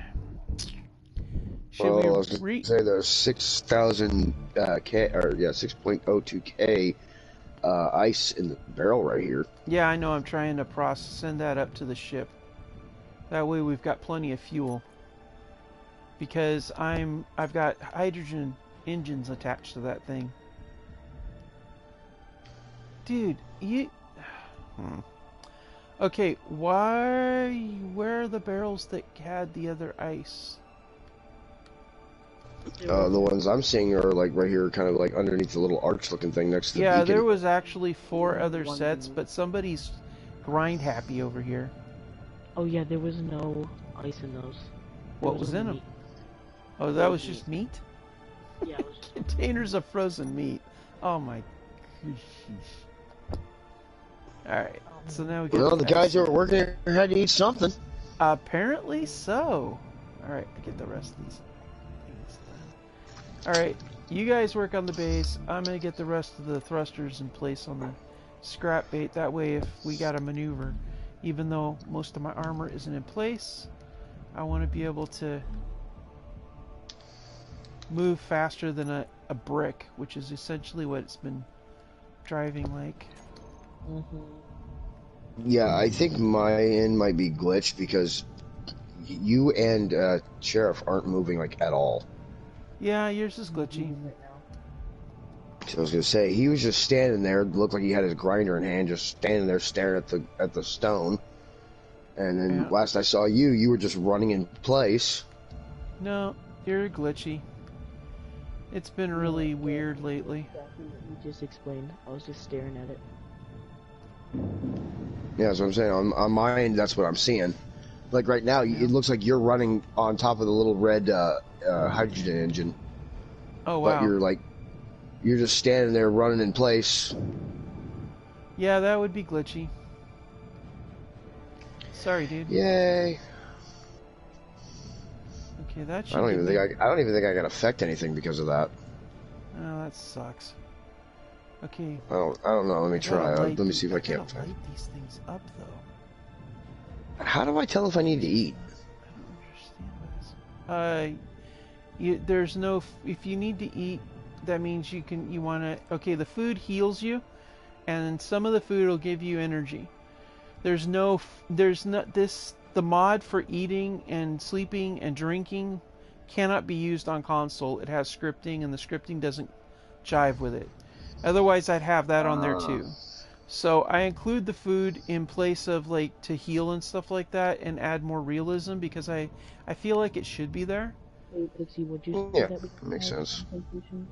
Should we say there's 6,000 K, or yeah, 6.02 K ice in the barrel right here. Yeah, I know. I'm trying to send that up to the ship. That way we've got plenty of fuel. Because I've got hydrogen engines attached to that thing. Dude, you... Okay, where are the barrels that had the other ice? The ones I'm seeing are like right here, kind of like underneath the little arch-looking thing next to the beacon. There was actually 4 other sets, but somebody's grind happy over here. Oh yeah, there was no ice in those. What was in them? Oh, that was just meat? Yeah, it was just containers of frozen meat. Oh my gosh. Alright, so now we get... Well, the guys who were working here had to eat something. Apparently so. Alright, I get the rest of these things done. Alright, you guys work on the base. I'm going to get the rest of the thrusters in place on the scrap bait. That way if we got to maneuver, even though most of my armor isn't in place, I want to be able to move faster than a brick, which is essentially what it's been driving like. Yeah, I think my end might be glitched because you and Sheriff aren't moving like at all. Yeah, yours is glitchy. So I was gonna say he was just standing there, looked like he had his grinder in hand, just standing there staring at the stone. And then last I saw you were just running in place. No, you're glitchy. It's been really weird lately. Exactly what you just explained. I was just staring at it. Yeah, that's what I'm saying. On my end, that's what I'm seeing. Like right now, it looks like you're running on top of the little red hydrogen engine. Oh wow! But you're just standing there running in place. Yeah, that would be glitchy. Sorry, dude. Yay! Okay, that should. I don't even think I can affect anything because of that. Oh, that sucks. Okay. I don't know. Let me try. Let me see if I can't light these things up though. How do I tell if I need to eat? I don't understand this. There's no. If you need to eat, that means you want to. Okay, the food heals you, and some of the food will give you energy. There's not this the mod for eating and sleeping and drinking cannot be used on console. It has scripting, and the scripting doesn't jive with it. Otherwise, I'd have that on there too. So I include the food in place of like to heal and stuff like that, and add more realism because I feel like it should be there. Hey, Pixie, would you say Yeah, that we that makes don't have sense. on PlayStation?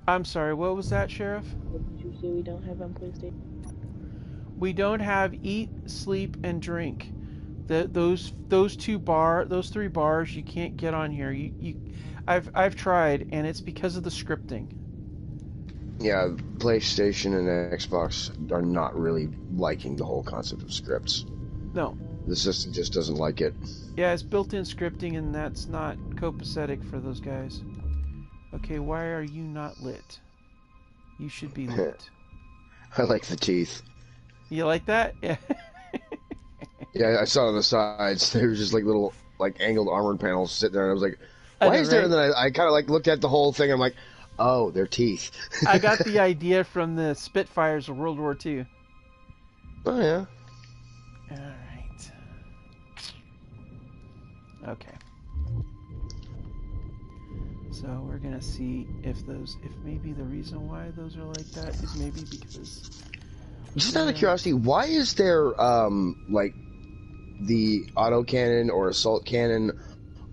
I'm sorry, what was that, Sheriff? What did you say we don't have on PlayStation? We don't have eat, sleep, and drink. Those three bars you can't get on here. I've tried, and it's because of the scripting. Yeah, PlayStation and Xbox are not really liking the whole concept of scripts. No. The system just doesn't like it. Yeah, it's built-in scripting, and that's not copacetic for those guys. Okay, why are you not lit? You should be lit. I like the teeth. You like that? Yeah. Yeah, I saw on the sides. There was just like little like angled armored panels sitting there, and I was like, I "Why know, is there?" right? And then I kind of like looked at the whole thing. And I'm like, "Oh, they're teeth." I got the idea from the Spitfires of World War II. Oh yeah. All right. Okay. So we're gonna see if maybe the reason why those are like that is maybe because. Just out of curiosity, why is there like the autocannon or assault cannon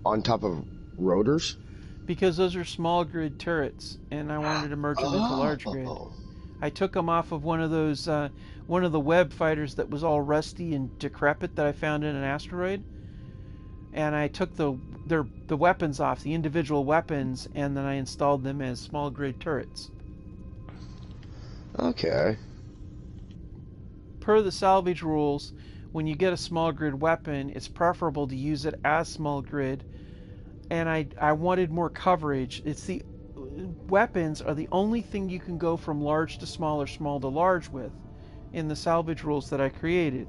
on top of rotors? Because those are small grid turrets, and I wanted to merge them into large grid. I took them off of one of those, one of the web fighters that was all rusty and decrepit that I found in an asteroid, and I took the weapons off, the individual weapons, and then I installed them as small grid turrets. Okay. Per the salvage rules, when you get a small grid weapon, it's preferable to use it as small grid, and I wanted more coverage. It's the weapons are the only thing you can go from large to small or small to large with in the salvage rules that I created.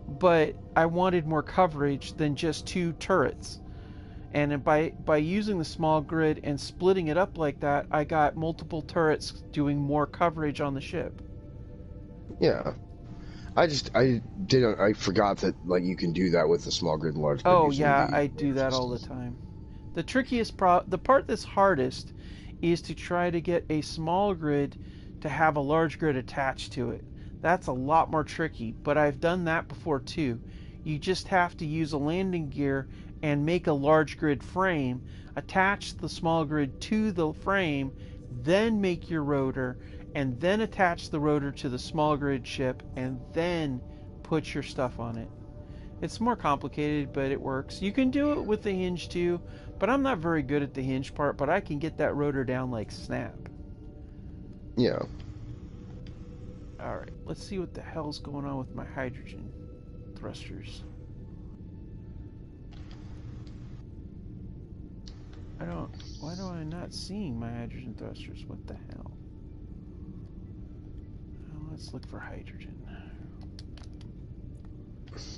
But I wanted more coverage than just 2 turrets. And by using the small grid and splitting it up like that, I got multiple turrets doing more coverage on the ship. Yeah. I forgot that like you can do that with the small grid and large grid. Oh yeah, I do that all the time. The the part that's hardest is to try to get a small grid to have a large grid attached to it. That's a lot more tricky, but I've done that before too. You just have to use a landing gear and make a large grid frame, attach the small grid to the frame, then make your rotor, and then attach the rotor to the small grid ship, and then put your stuff on it. It's more complicated, but it works. You can do it with the hinge too, but I'm not very good at the hinge part, but I can get that rotor down like snap. Yeah. Alright, let's see what the hell's going on with my hydrogen thrusters. Why do I not seeing my hydrogen thrusters? What the hell? Well, let's look for hydrogen.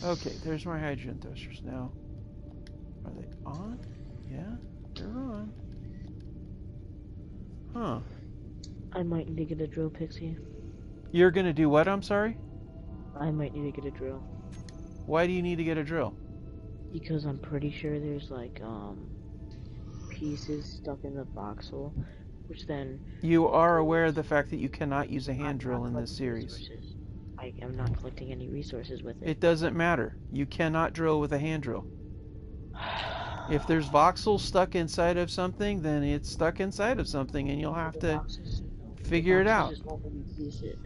Okay, there's my hydrogen thrusters now. Are they on? Yeah, they're on. Huh. I might need to get a drill, Pixie. You're gonna do what, I'm sorry? I might need to get a drill. Why do you need to get a drill? Because I'm pretty sure there's like, pieces stuck in the voxel, which then... You are aware of the fact that you cannot use a hand drill in this series. Resources. I am not collecting any resources with it. It doesn't matter. You cannot drill with a hand drill. If there's voxel stuck inside of something, then it's stuck inside of something, and you'll have to figure it out. Just won't let me place it.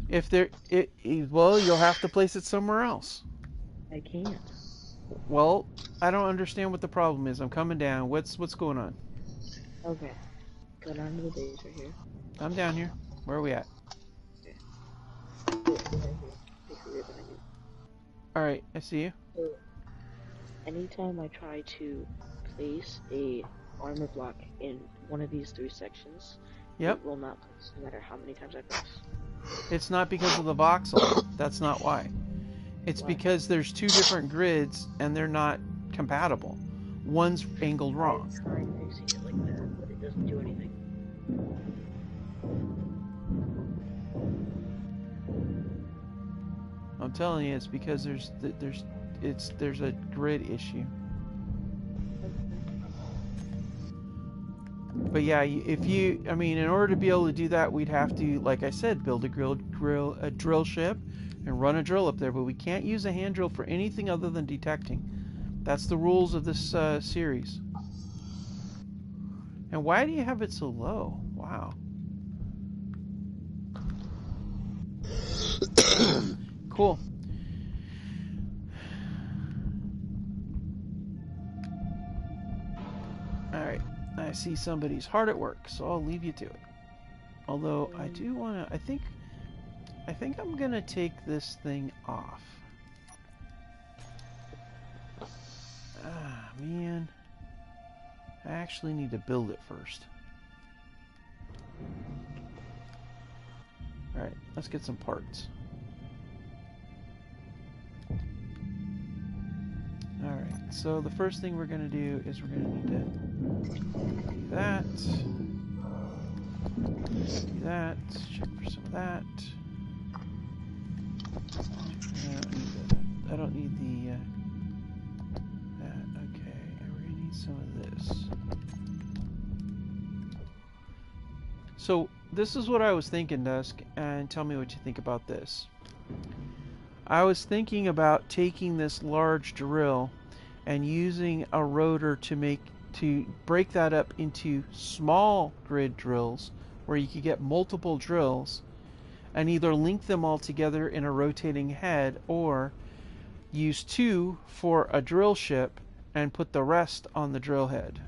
If there, well, you'll have to place it somewhere else. I can't. Well, I don't understand what the problem is. I'm coming down. What's going on? Okay. Go down to the base right here. I'm down here. Where are we at? Alright, I see you. So, anytime I try to place a armor block in one of these 3 sections, Yep. it will not place no matter how many times I press. It's not because of the voxel. That's not why. It's Why? because there's 2 different grids and they're not compatible. One's angled wrong. I tried fixing it like that, but it doesn't do anything. I'm telling you, it's because there's a grid issue. But yeah, I mean, in order to be able to do that, we'd have to, like I said, build a drill ship and run a drill up there. But we can't use a hand drill for anything other than detecting. That's the rules of this series. And why do you have it so low? Wow. Cool. Alright, I see somebody's hard at work, so I'll leave you to it. Although, I do want to... I think I'm going to take this thing off. Ah, man. I actually need to build it first. Alright, let's get some parts. Alright, so the first thing we're going to do is we're going to need to do that. Do that. Check for some of that. I don't need the... that. Okay, and we're going to need some of this. So, this is what I was thinking, Dusk, and tell me what you think about this. I was thinking about taking this large drill and using a rotor to break that up into small grid drills where you could get multiple drills and either link them all together in a rotating head or use 2 for a drill ship and put the rest on the drill head.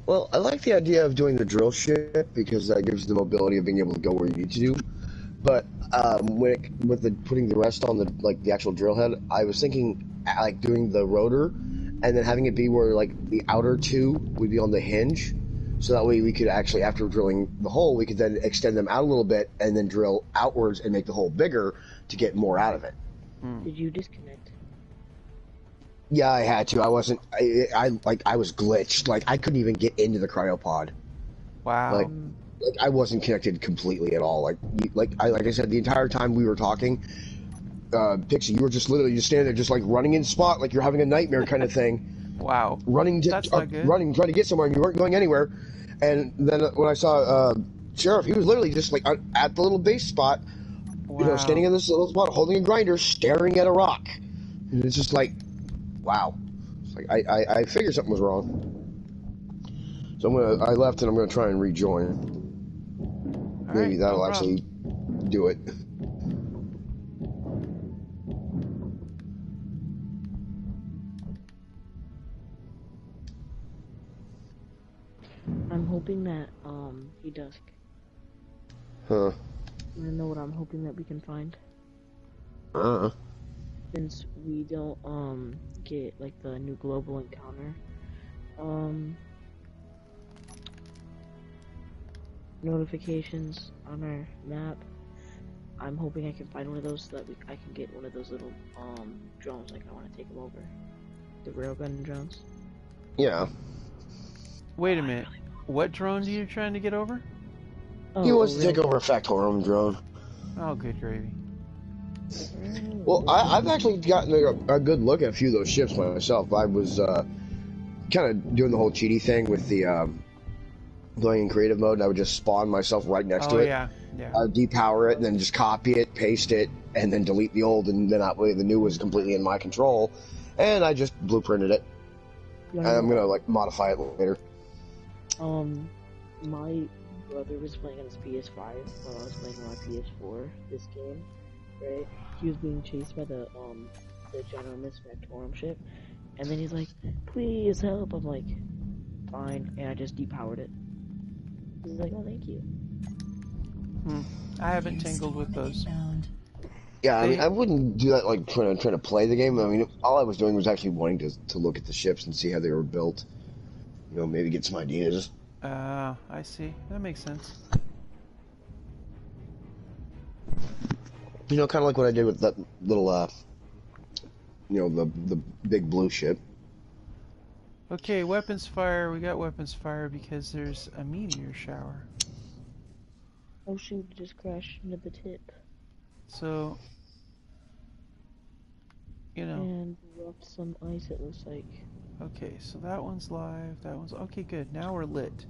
Well, I like the idea of doing the drill ship because that gives you the mobility of being able to go where you need to do. But putting the rest on the actual drill head, I was thinking like doing the rotor and then having it be where like the outer 2 would be on the hinge, so that way we could actually, after drilling the hole, we could then extend them out a little bit and then drill outwards and make the hole bigger to get more out of it. Did you disconnect? Yeah, I had to. I wasn't. I was glitched. Like I couldn't even get into the cryopod. Wow. Like I wasn't connected completely at all. Like I said, the entire time we were talking, Pixie, you were just literally just standing there, just like running in spot, like you're having a nightmare kind of thing. Wow. Running, That's not good. Running, trying to get somewhere, and you weren't going anywhere. And then when I saw Sheriff, he was literally just like at the little base spot, Wow. you know, standing in this little spot, holding a grinder, staring at a rock. And it's just like, wow. It's like I figured something was wrong. So I left and I'm gonna try and rejoin. Maybe that'll actually do it. I'm hoping that he does. Huh. I know what I'm hoping that we can find. Since we don't get like the new global encounter notifications on our map, I'm hoping I can find one of those so that I can get one of those little drones. Like I want to take them over, the railgun drones. Yeah. Wait a minute. What drone are you trying to get over? Oh, He wants to take over a Factorum drone. Oh, good gravy. Well, I've actually gotten a good look at a few of those ships myself. I was kind of doing the whole cheaty thing with the going in creative mode, and I would just spawn myself right next to it. Yeah. I would depower it, and then just copy it, paste it, and then delete the old, and then that way the new was completely in my control. And I just blueprinted it. And I'm gonna like modify it later. My brother was playing on his PS5 while I was playing on my PS4 this game, right? He was being chased by the ginormous Factorum ship, and then he's like, please help. I'm like, fine, and I just depowered it. He's like, oh, thank you. I haven't tangled with those. Yeah, I mean, I wouldn't do that like trying to play the game. I mean, all I was doing was actually wanting to look at the ships and see how they were built. You know, maybe get some ideas. I see. That makes sense. You know, kind of like what I did with that little, you know, the big blue ship. Okay, weapons fire. We got weapons fire because there's a meteor shower. Oh shoot, just crashed into the tip. So, you know. And left some ice, it looks like. Okay, so that one's live. That one's okay. Good. Now we're lit.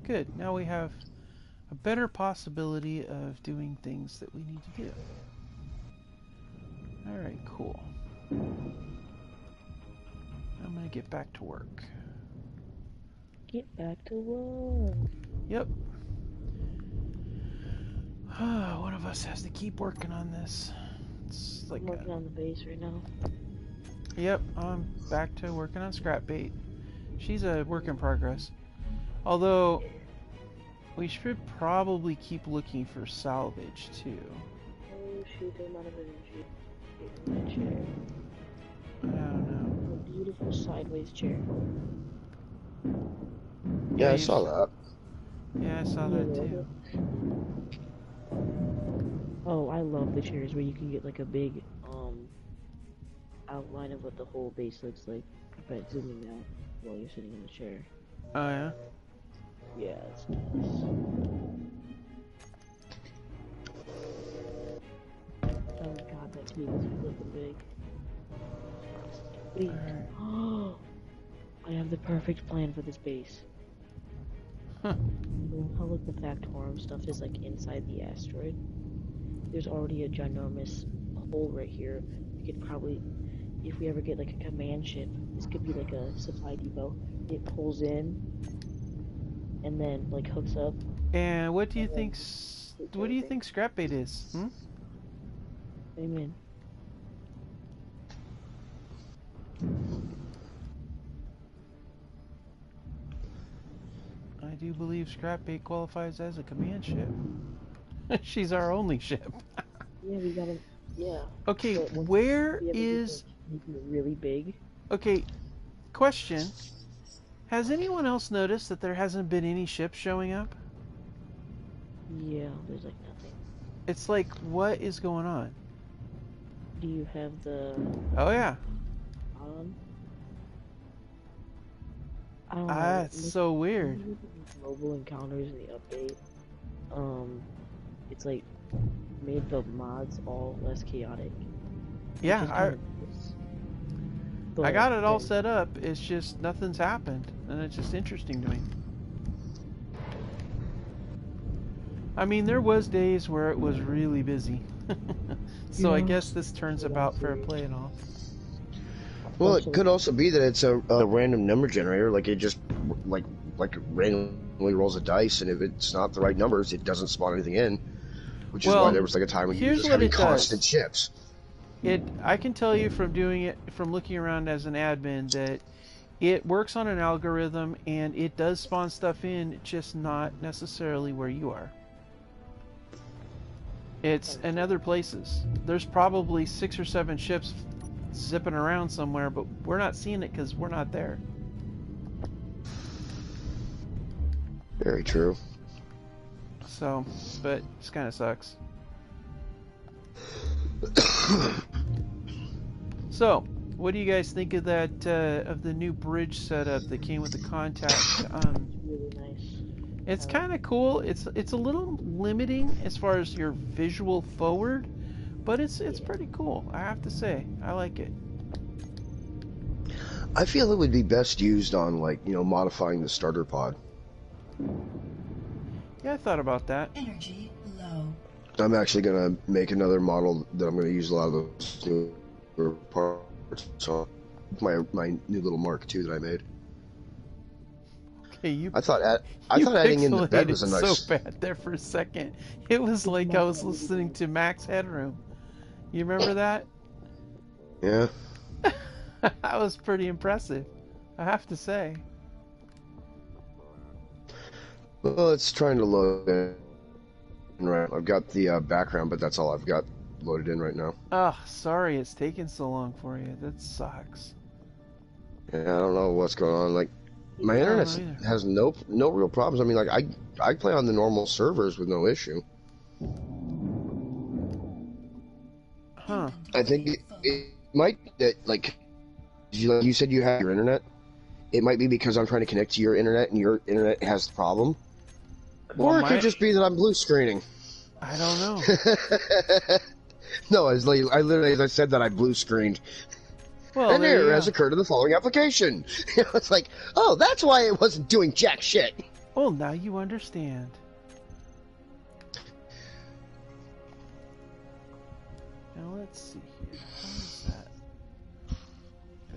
Good. Now we have a better possibility of doing things that we need to do. All right. Cool. I'm gonna get back to work. Get back to work. Yep. One of us has to keep working on this. It's like I'm working on the base right now. Yep, I'm back to working on Scrapbait. She's a work in progress. Although, we should probably keep looking for salvage, too. Oh shoot, I'm out of energy. My chair. I don't know. A beautiful sideways chair. Yeah, I saw that. Yeah, I saw that, too. Oh, I love the chairs where you can get like a big outline of what the whole base looks like by zooming out while you're sitting in the chair. Oh, yeah? Yeah, it's nice. Oh god, that cube is flipping big. Wait. Oh, I have the perfect plan for this base. Huh. You know how like the Factorum stuff is like inside the asteroid? There's already a ginormous hole right here. We could probably, if we ever get like a command ship, this could be like a supply depot. It pulls in and then like hooks up. And what do you think? What do you think Scrapbait is? Hmm? Amen. I do believe Scrapbait qualifies as a command ship. She's our only ship. Yeah, we gotta. Yeah. Okay, But once where we ever get is... to make it really big. Okay, question. Has anyone else noticed that there hasn't been any ships showing up? Yeah, there's like nothing. It's like, what is going on? Do you have the Oh, yeah. on? I don't know. That's so weird. Mobile encounters in the update. It's like made the mods all less chaotic. Yeah, I got it all then- set up. It's just nothing's happened, and it's just interesting to me. I mean, there was days where it was really busy. So I Yeah. guess this turns about fair play and all. Well, it could also be that it's a random number generator. Like it just like randomly rolls a dice, and if it's not the right numbers, it doesn't spawn anything in. Which is Well, why there was like a time when you here's just what having it does. constant ships. I can tell you from doing it, from looking around as an admin, that it works on an algorithm and it does spawn stuff in, just not necessarily where you are. It's in other places. There's probably 6 or 7 ships zipping around somewhere, but we're not seeing it because we're not there. Very true. So, but it kind of sucks. So, what do you guys think of that, of the new bridge setup that came with the contact? Really nice. It's kind of cool. It's a little limiting as far as your visual forward, but it's pretty cool. I have to say, I like it. I feel it would be best used on modifying the starter pod. Yeah, I thought about that. Energy low. I'm actually gonna make another model that I'm gonna use a lot of those newer parts. So my new little Mark II that I made. Okay, I thought adding in the bed was a nice. So bad there for a second. It was like I was listening to Max Headroom. You remember that? Yeah. That was pretty impressive, I have to say. Well, it's trying to load in. Right, I've got the background, but that's all I've got loaded in right now. Oh, sorry it's taking so long for you. That sucks. Yeah, I don't know what's going on. Like, my I don't internet know either. has no real problems. I mean, like I play on the normal servers with no issue. Huh. I think it might that you said you have your internet. It might be because I'm trying to connect to your internet and your internet has the problem. Well, Or it could just be that I'm blue screening. I don't know. No, I literally, as I said that, I blue screened. Well, An there you error go. has occurred in the following application. It's like, oh, that's why it wasn't doing jack shit. Well, now you understand. Now let's see here. How is that?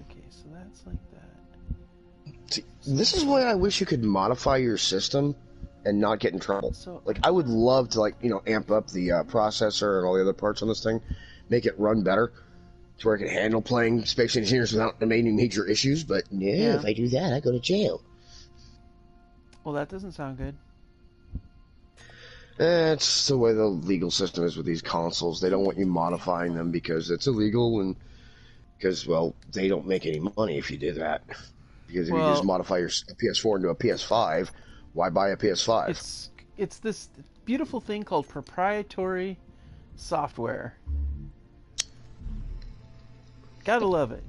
Okay, so that's like that. See, this is why I wish you could modify your system and not get in trouble. So Like, I would love to, like, amp up the processor and all the other parts on this thing, make it run better, to where it can handle playing Space Engineers without any major issues. But no, Yeah. if I do that, I go to jail. well, that doesn't sound good. It's the way the legal system is with these consoles. They don't want you modifying them because it's illegal and because, well, they don't make any money if you do that. Because if you Well- just modify your PS4 into a PS5, why buy a PS5? It's this beautiful thing called proprietary software. Gotta love it.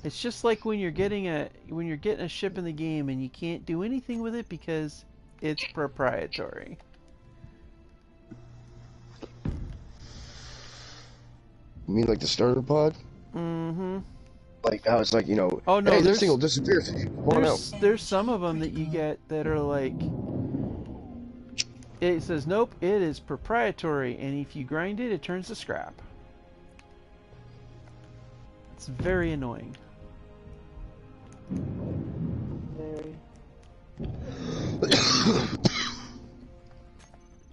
It's just like when you're getting a ship in the game and you can't do anything with it because it's proprietary. You mean like the starter pod? Mm-hmm. Like, how it's like, Oh, no, hey, this there's- thing will disappear if you want out. There's some of them that you get that are like, it says nope, it is proprietary, and if you grind it, it turns to scrap. It's very annoying. Very.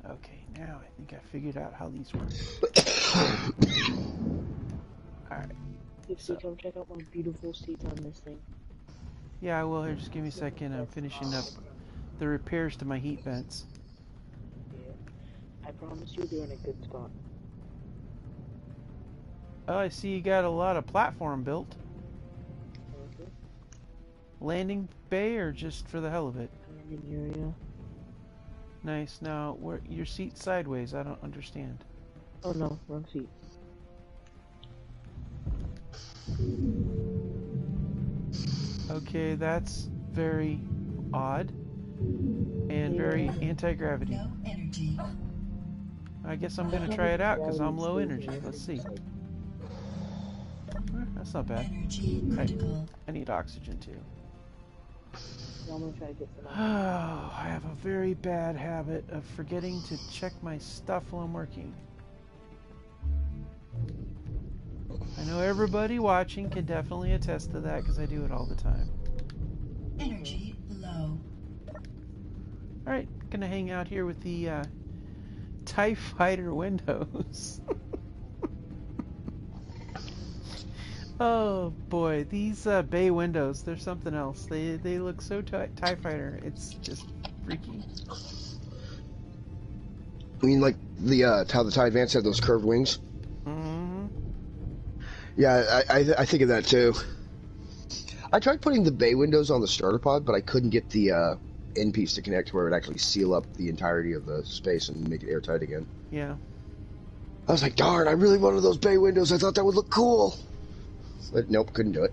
Okay, now I think I figured out how these work. Alright. If you come check out my beautiful seats on this thing. Yeah, I will. Here, just give me a second. I'm finishing up the repairs to my heat vents. Yeah. I promise you they're in a good spot. Oh, I see you got a lot of platform built. Okay. Landing bay or just for the hell of it? Landing area. Nice. Now, where your seat sideways? I don't understand. Oh no, wrong seat. Okay, that's very odd and very anti-gravity. No energy. I guess I'm gonna try it out because I'm low energy. Let's see. That's not bad. Energy critical. I need oxygen too. So I'm gonna try to get some. Oh, I have a very bad habit of forgetting to check my stuff while I'm working. I know everybody watching can definitely attest to that because I do it all the time. Energy low. Alright, gonna hang out here with the TIE Fighter windows. Oh boy, these bay windows, they're something else. They look so TIE Fighter, it's just freaky. I mean, like how the TIE Advance had those curved wings? Mm-hmm. Yeah, I think of that too. I tried putting the bay windows on the starter pod, but I couldn't get the end piece to connect to where it would actually seal up the entirety of the space and make it airtight again. Yeah. I was like, darn, I really wanted those bay windows. I thought that would look cool. But nope, couldn't do it.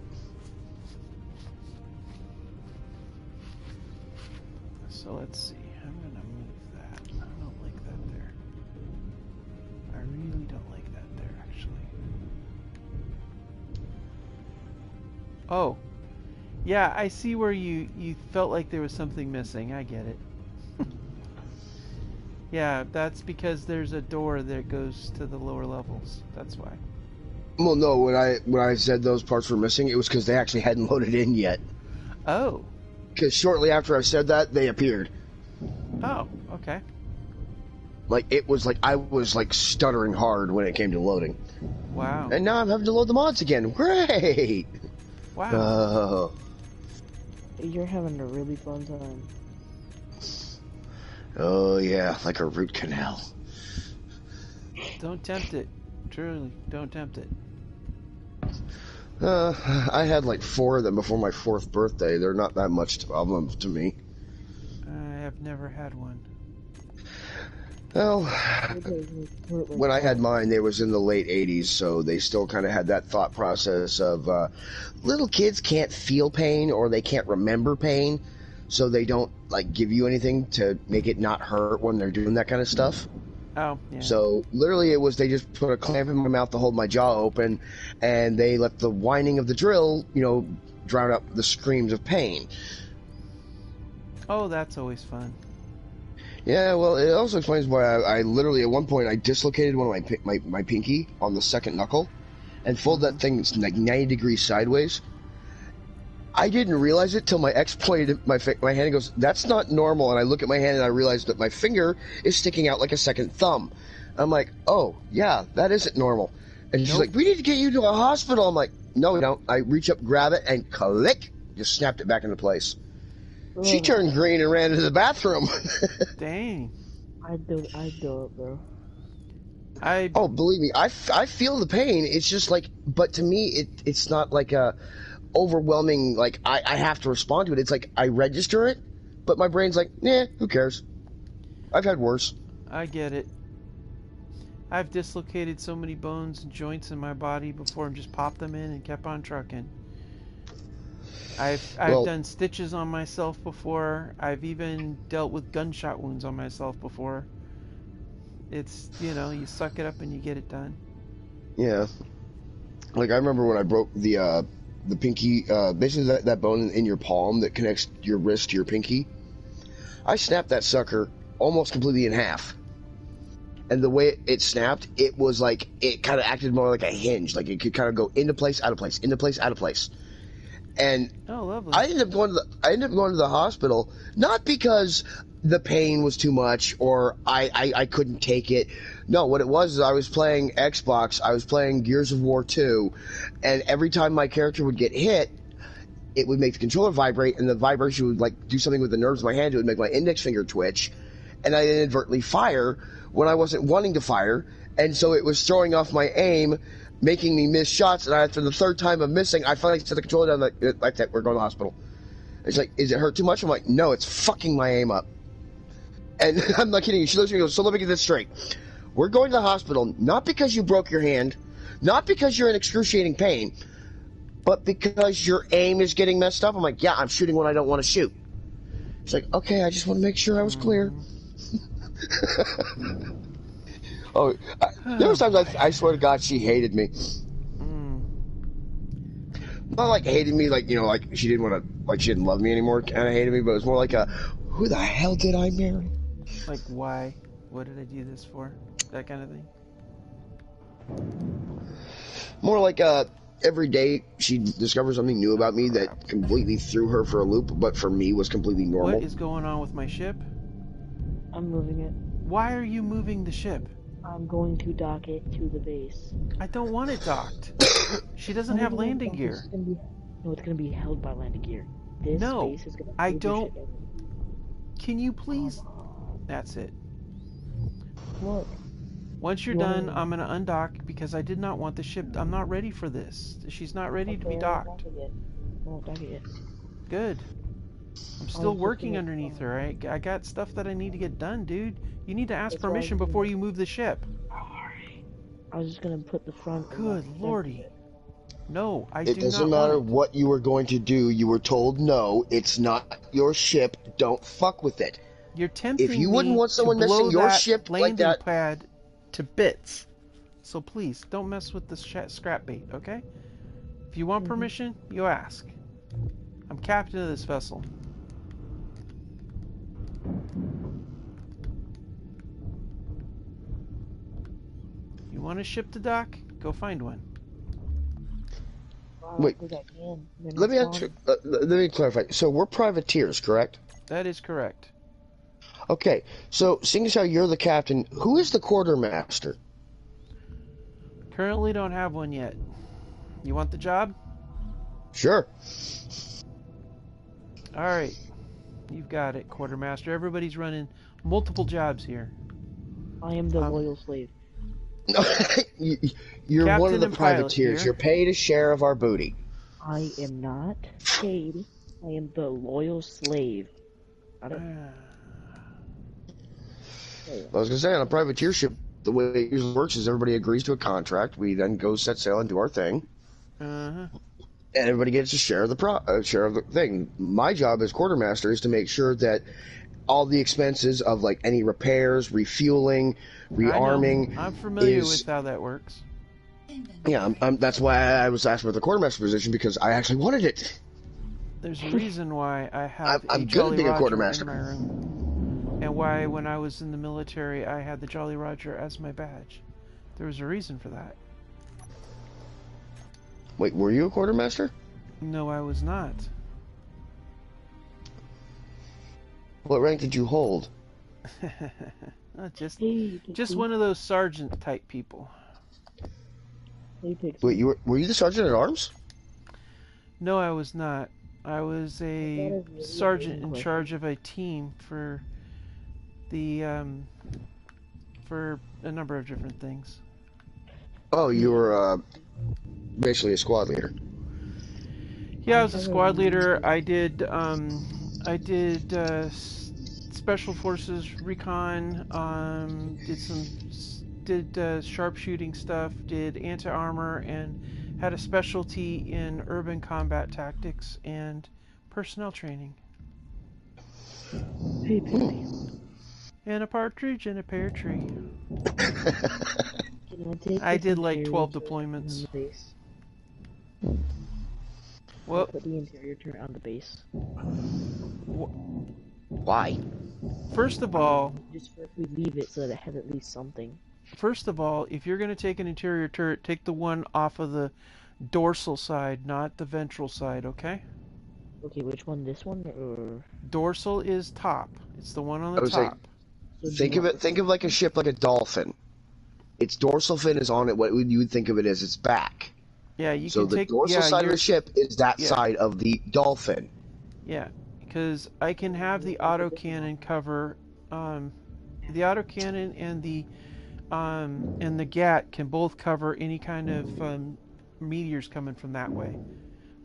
So let's see. I'm gonna move that. I don't like that there. I really don't like that there, actually. Oh. Yeah, I see where you felt like there was something missing. I get it. Yeah, that's because there's a door that goes to the lower levels. That's why. Well, no, when I said those parts were missing, it was because they actually hadn't loaded in yet. Oh. Because shortly after I said that, they appeared. Oh, okay. Like, it was like, I was like stuttering hard when it came to loading. Wow. And now I'm having to load the mods again. Great! Wow. Oh. You're having a really fun time. Oh, yeah, like a root canal. Don't tempt it. Truly, don't tempt it. I had like 4 of them before my 4th birthday. They're not that much problem to me. I have never had one. Well, when I had mine, they was in the late 80s, so they still kind of had that thought process of little kids can't feel pain or they can't remember pain, so they don't like give you anything to make it not hurt when they're doing that kind of stuff. Oh, yeah. So literally, it was they just put a clamp in my mouth to hold my jaw open, and they let the whining of the drill, drown out the screams of pain. Oh, that's always fun. Yeah, well, it also explains why I literally at one point I dislocated one of my pinky on the second knuckle, and folded that thing like 90 degrees sideways. I didn't realize it till my ex pointed my hand and goes, "That's not normal." And I look at my hand and I realize that my finger is sticking out like a second thumb. I'm like, "Oh, yeah, that isn't normal." And she's like, "We need to get you to a hospital." I'm like, "No, we don't." I reach up, grab it, and click, just snapped it back into place. She turned green and ran into the bathroom. Dang. I'd do it, bro. Oh, believe me, I feel the pain. It's just like, but to me, it's not like a overwhelming, like I have to respond to it. It's like I register it, but my brain's like, nah, who cares? I've had worse. I get it. I've dislocated so many bones and joints in my body before and just popped them in and kept on trucking. I've done stitches on myself before. I've even dealt with gunshot wounds on myself before. It's, you suck it up and you get it done. Yeah. Like I remember when I broke the pinky, basically that bone in your palm that connects your wrist to your pinky. I snapped that sucker almost completely in half. And the way it snapped, it was like, it kind of acted more like a hinge. Like it could kind of go into place, out of place, into place, out of place. And oh, lovely. I ended up going to the hospital, not because the pain was too much or I couldn't take it. No, what it was is I was playing Xbox, I was playing Gears of War 2, and every time my character would get hit, it would make the controller vibrate, and the vibration would like do something with the nerves of my hand. It would make my index finger twitch, and I inadvertently fire when I wasn't wanting to fire, and so it was throwing off my aim, making me miss shots, and after the third time of missing, I finally set the controller down, like that, we're going to the hospital. It's like, is it hurt too much? I'm like, no, it's fucking my aim up. And I'm not kidding you. She looks at me and goes, so let me get this straight. We're going to the hospital, not because you broke your hand, not because you're in excruciating pain, but because your aim is getting messed up. I'm like, yeah, I'm shooting when I don't want to shoot. She's like, okay, I just want to make sure I was clear. Oh, there was times I swear to God she hated me. Not like hated me, like, like she didn't want to, like she didn't love me anymore, kind of hated me, but it was more like who the hell did I marry? Like, why? What did I do this for? That kind of thing. More like, every day she discovers something new about me that completely threw her for a loop, but for me was completely normal. What is going on with my ship? I'm moving it. Why are you moving the ship? I'm going to dock it to the base. I don't want it docked. She doesn't have landing gear. It's gonna be held by landing gear. This base is gonna I don't. Can you please? That's it. Look. Once you're done, I'm gonna undock because I did not want the ship. I'm not ready for this. She's not ready to be docked. I won't dock it yet. Good. I'm still working underneath her. I got stuff that I need to get done, dude. You need to ask permission before you move the ship. I was just gonna put the front. Good lordy. No, I do not. It doesn't matter what you were going to do. You were told, no, it's not your ship. Don't fuck with it. You're tempting me. If you wouldn't want someone messing your ship like that, pad to bits. So please don't mess with this scrap bait, okay? If you want permission, you ask. I'm captain of this vessel. You want a ship to dock? Go find one. Wait, let me clarify. So we're privateers, correct? That is correct. Okay, so seeing as how you're the captain, who is the quartermaster? Currently don't have one yet. You want the job? Sure. Alright. You've got it, quartermaster. Everybody's running multiple jobs here. I am the loyal slave. You're Captain one of the and pilot privateers. here. You're paid a share of our booty. I am not paid. I am the loyal slave. I was gonna say, on a privateer ship, the way it usually works is everybody agrees to a contract. We then go set sail and do our thing, and everybody gets a share of the share of the thing. My job as quartermaster is to make sure that all the expenses of like any repairs, refueling, I know. rearming I'm familiar is with how that works. yeah. That's why I was asked for the quartermaster position because I actually wanted it. There's a reason why I have I'm a good at Jolly being a Roger quartermaster. in my room, and why when I was in the military I had the Jolly Roger as my badge. There was a reason for that. Wait, were you a quartermaster? No, I was not. What rank did you hold? just Hey, one of those sergeant type people. Hey, Pixie. Wait, were you the sergeant at arms? No, I was not. I was a really sergeant in amazing charge of a team for the for a number of different things. Oh, you were basically a squad leader. Yeah, I was a squad leader. I did special forces recon. Did sharpshooting stuff. Did anti-armor and had a specialty in urban combat tactics and personnel training. Hey, Pixie. And a partridge in a pear tree. Can I take I this did like interior 12 turret deployments. on the base? Well, Put the interior turret on the base. Why? first of all, Just for if we leave it so that it has at least something. if you're going to take an interior turret, take the one off of the dorsal side, not the ventral side, okay? Okay, which one? This one or? Dorsal is top. It's the one on I the would say- top. So do Think you of want it. Think of like a ship, like a dolphin. Its dorsal fin is on it. What you would think of it as its back. Yeah, you So can the take dorsal side of the ship is that yeah. side of the dolphin. Yeah, because I can have the autocannon cover the autocannon and the GAT can both cover any kind of meteors coming from that way.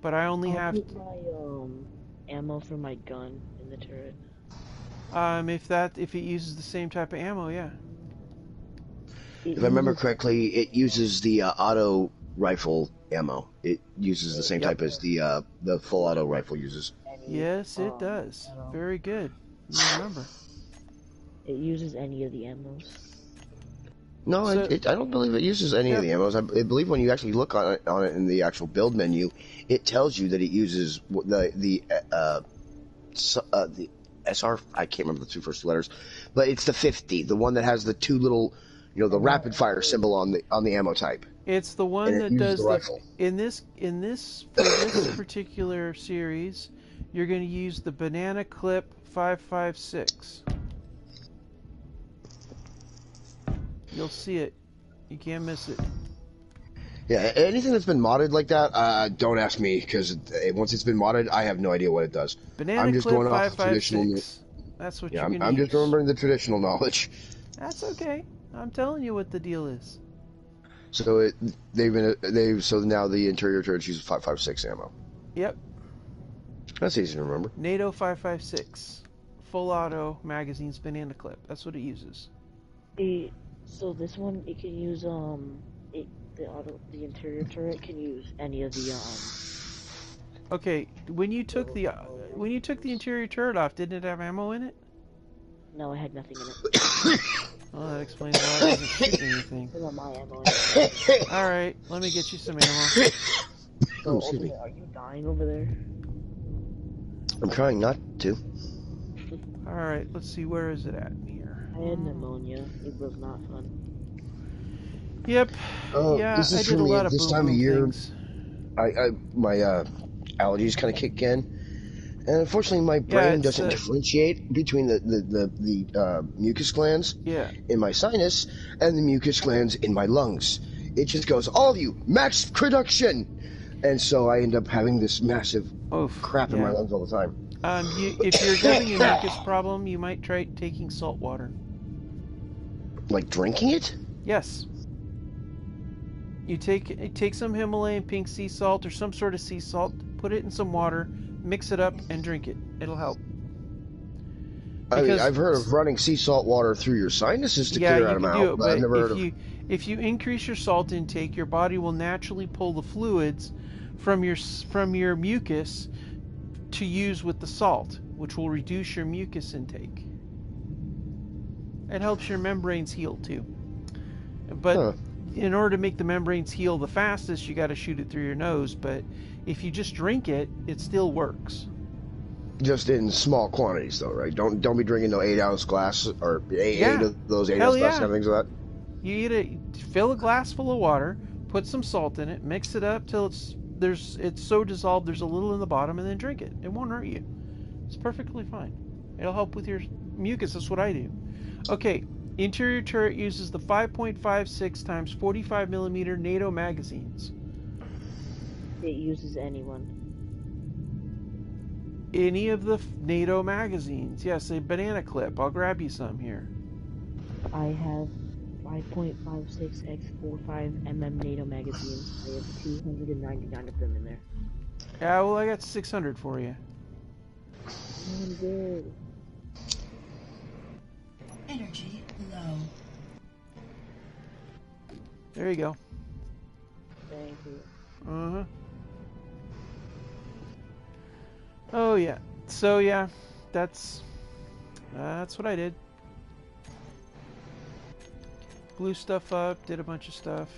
But I only I'll have put my ammo for my gun in the turret. if it uses the same type of ammo, yeah. If I remember correctly, it uses the auto rifle ammo. It uses the same type as the full auto rifle uses. Yes, it does. Very good. You remember. It uses any of the ammos. No, So- I don't believe it uses any of the ammos. I believe when you actually look on it in the actual build menu, it tells you that it uses the SR. I can't remember the two first letters, but it's the 50, the one that has the two little, the rapid fire symbol on the ammo type. It's the one And it that uses does the rifle. in this for this particular series, you're going to use the Banana Clip 5.56. You'll see it. You can't miss it. Yeah, anything that's been modded like that, don't ask me, because once it's been modded, I have no idea what it does. Banana I'm just Clip going off traditional. 5.56. That's what Yeah, you're going to I'm use. just remembering the traditional knowledge. That's okay. I'm telling you what the deal is. So so now the interior turret uses 5.56 ammo. Yep. That's easy to remember. NATO 5.56. Full auto magazines Banana Clip. That's what it uses. So this one, it can use the interior turret can use any of the Okay, when you took the interior turret off, didn't it have ammo in it? No, I had nothing in it. Oh, that explains why I wasn't shooting anything. I got my ammo in it. Alright, let me get you some ammo. So, Oh, excuse me. Ultimate, are you dying over there? I'm trying not to. Alright, let's see, where is it at here? I had pneumonia. It was not fun. Yep. Oh, Yeah, this is I did for a me lot at of this boom time of boom year. things. My allergies kind of kick in, and unfortunately, my brain it's doesn't differentiate between the mucus glands Yeah. in my sinus and the mucus glands in my lungs. It just goes, all of you, max production, and so I end up having this massive Oof, crap in my yeah. lungs all the time. If you're having a mucus problem, you might try taking salt water. Like drinking it? Yes. You take some Himalayan pink sea salt or some sort of sea salt, put it in some water, mix it up, and drink it. It'll help. I mean, Because- I've heard of running sea salt water through your sinuses to Yeah, clear you them can out, do it, but I've but never heard of. if you increase your salt intake, your body will naturally pull the fluids from your mucus to use with the salt, which will reduce your mucus intake. It helps your membranes heal too. But Huh. in order to make the membranes heal the fastest, you got to shoot it through your nose. But if you just drink it, it still works. Just in small quantities, though, right? Don't be drinking no 8-ounce glass or eight of those 8-ounce glasses and things like that. You eat it. Fill a glass full of water. Put some salt in it. Mix it up till it's so dissolved there's a little in the bottom, and then drink it. It won't hurt you. It's perfectly fine. It'll help with your mucus. That's what I do. Okay. Interior turret uses the 5.56 times 45 millimeter NATO magazines. It uses anyone. Any of the NATO magazines. Yes, a banana clip. I'll grab you some here. I have 5.56 x 45 mm NATO magazines. I have 299 of them in there. Yeah, well, I got 600 for you. I'm good. Energy low. There you go. Thank you. Uh-huh. Oh, yeah. So, yeah, that's what I did. Blew stuff up, did a bunch of stuff.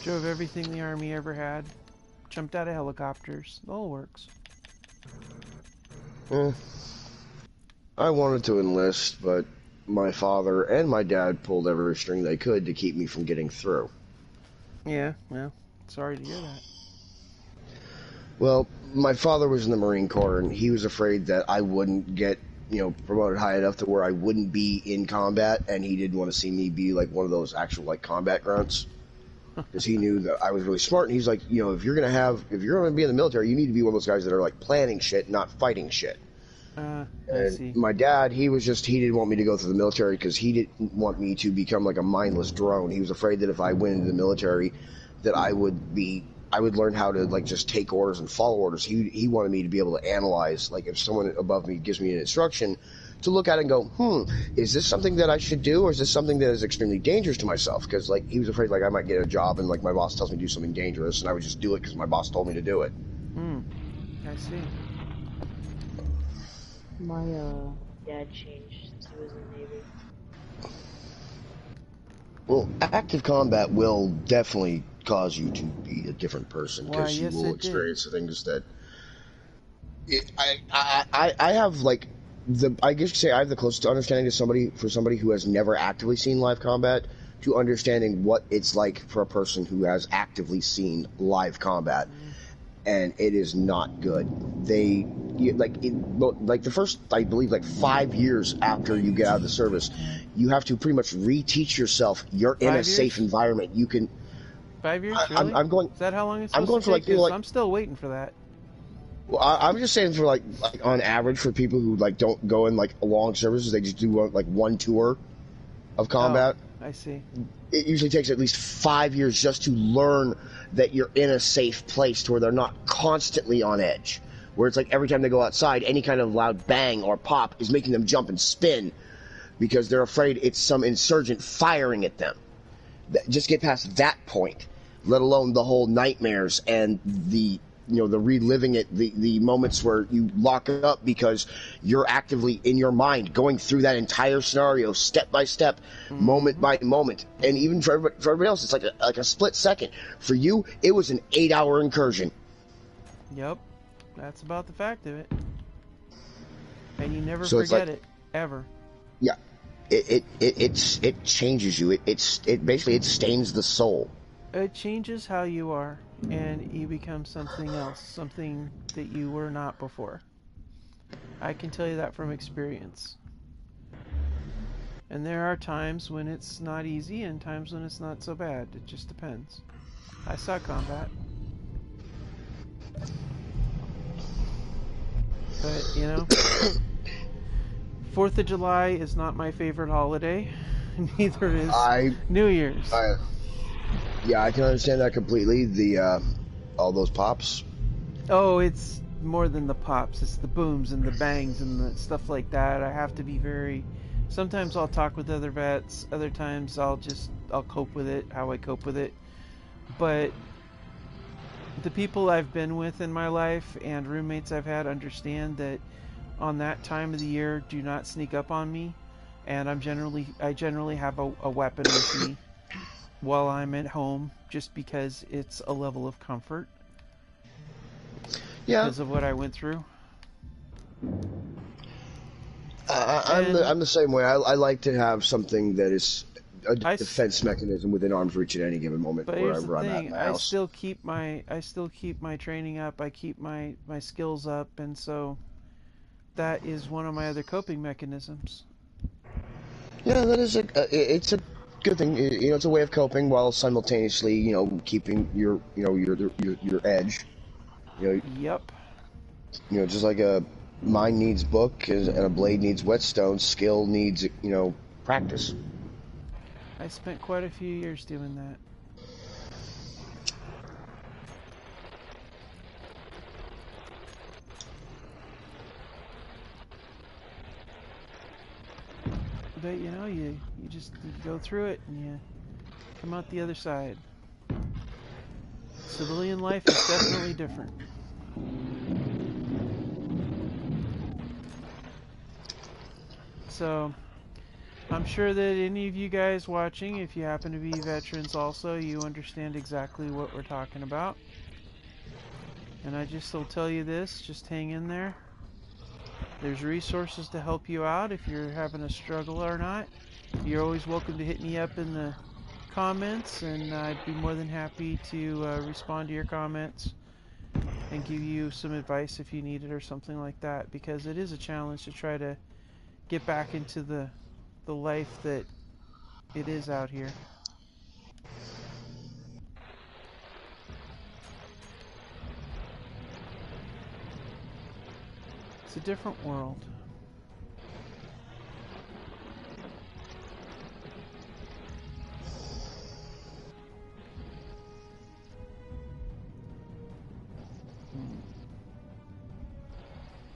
Drove everything the Army ever had. Jumped out of helicopters. It all works. I wanted to enlist, but my father and my dad pulled every string they could to keep me from getting through. Yeah, well, sorry to hear that. Well, my father was in the Marine Corps, and he was afraid that I wouldn't get, promoted high enough to where I wouldn't be in combat, and he didn't want to see me be like one of those actual like combat grunts, because he knew that I was really smart. And he's like, if you're gonna be in the military, you need to be one of those guys that are like planning shit, not fighting shit. I see. My dad, he didn't want me to go through the military because he didn't want me to become like a mindless drone. He was afraid that if I went into the military, that I would learn how to like just take orders and follow orders. He wanted me to be able to analyze, like if someone above me gives me an instruction, to look at it and go, is this something that I should do, or is this something that is extremely dangerous to myself? Because like he was afraid like I might get a job and like my boss tells me to do something dangerous, and I would just do it because my boss told me to do it. I see. My dad changed since he was in the Navy. Well, active combat will definitely cause you to be a different person, because you will experience the things that I have like I guess you say I have the closest understanding to somebody who has never actively seen live combat, to understanding what it's like for a person who has actively seen live combat. And it is not good. The first, I believe, like 5 years after you get out of the service, you have to pretty much reteach yourself. You're in a safe environment. You can. 5 years? Really? I'm going. Is that how long it's I'm going supposed for to take? like I'm still waiting for that. Well, I'm just saying for like on average for people who like don't go in like long services, they just do like one tour of combat. Oh, I see. It usually takes at least 5 years just to learn that you're in a safe place to where they're not constantly on edge. Where it's like every time they go outside, any kind of loud bang or pop is making them jump and spin because they're afraid it's some insurgent firing at them. Just get past that point, let alone the whole nightmares and the reliving it, the moments where you lock up because you're actively in your mind going through that entire scenario step by step, moment by moment. And even for everybody else, it's like a split second. For you, it was an 8-hour incursion. Yep, that's about the fact of it. And you never So it's forget like- it, ever. Yeah, it changes you. It basically stains the soul. It changes how you are, and you become something else, something that you were not before. I can tell you that from experience. And there are times when it's not easy and times when it's not so bad. It just depends. I saw combat. But, 4th of July is not my favorite holiday. Neither is New Year's. Yeah, I can understand that completely. All those pops. Oh, it's more than the pops. It's the booms and the bangs and the stuff like that. I have to be very... Sometimes I'll talk with other vets. Other times I'll cope with it, how I cope with it. But the people I've been with in my life and roommates I've had understand that on that time of the year do not sneak up on me, and I generally have a weapon with me while I'm at home, just because it's a level of comfort. Yeah. Because of what I went through. I'm the same way. I like to have something that is a defense mechanism within arm's reach at any given moment, but here's wherever the I'm at thing, in my house. I still keep my training up, I keep my skills up, and so that is one of my other coping mechanisms. Yeah, that is it's a good thing. You know, it's a way of coping while simultaneously, you know, keeping your edge. You know, Yep. you know, just like a mine needs book and a blade needs whetstone, skill needs, you know, practice. I spent quite a few years doing that. But you know, you go through it and you come out the other side. Civilian life is definitely different. So, I'm sure that any of you guys watching, if you happen to be veterans also, you understand exactly what we're talking about. And I just will tell you this, just hang in there. There's resources to help you out if you're having a struggle or not. You're always welcome to hit me up in the comments, and I'd be more than happy to respond to your comments and give you some advice if you need it or something like that, because it is a challenge to try to get back into the life that it is out here. It's a different world.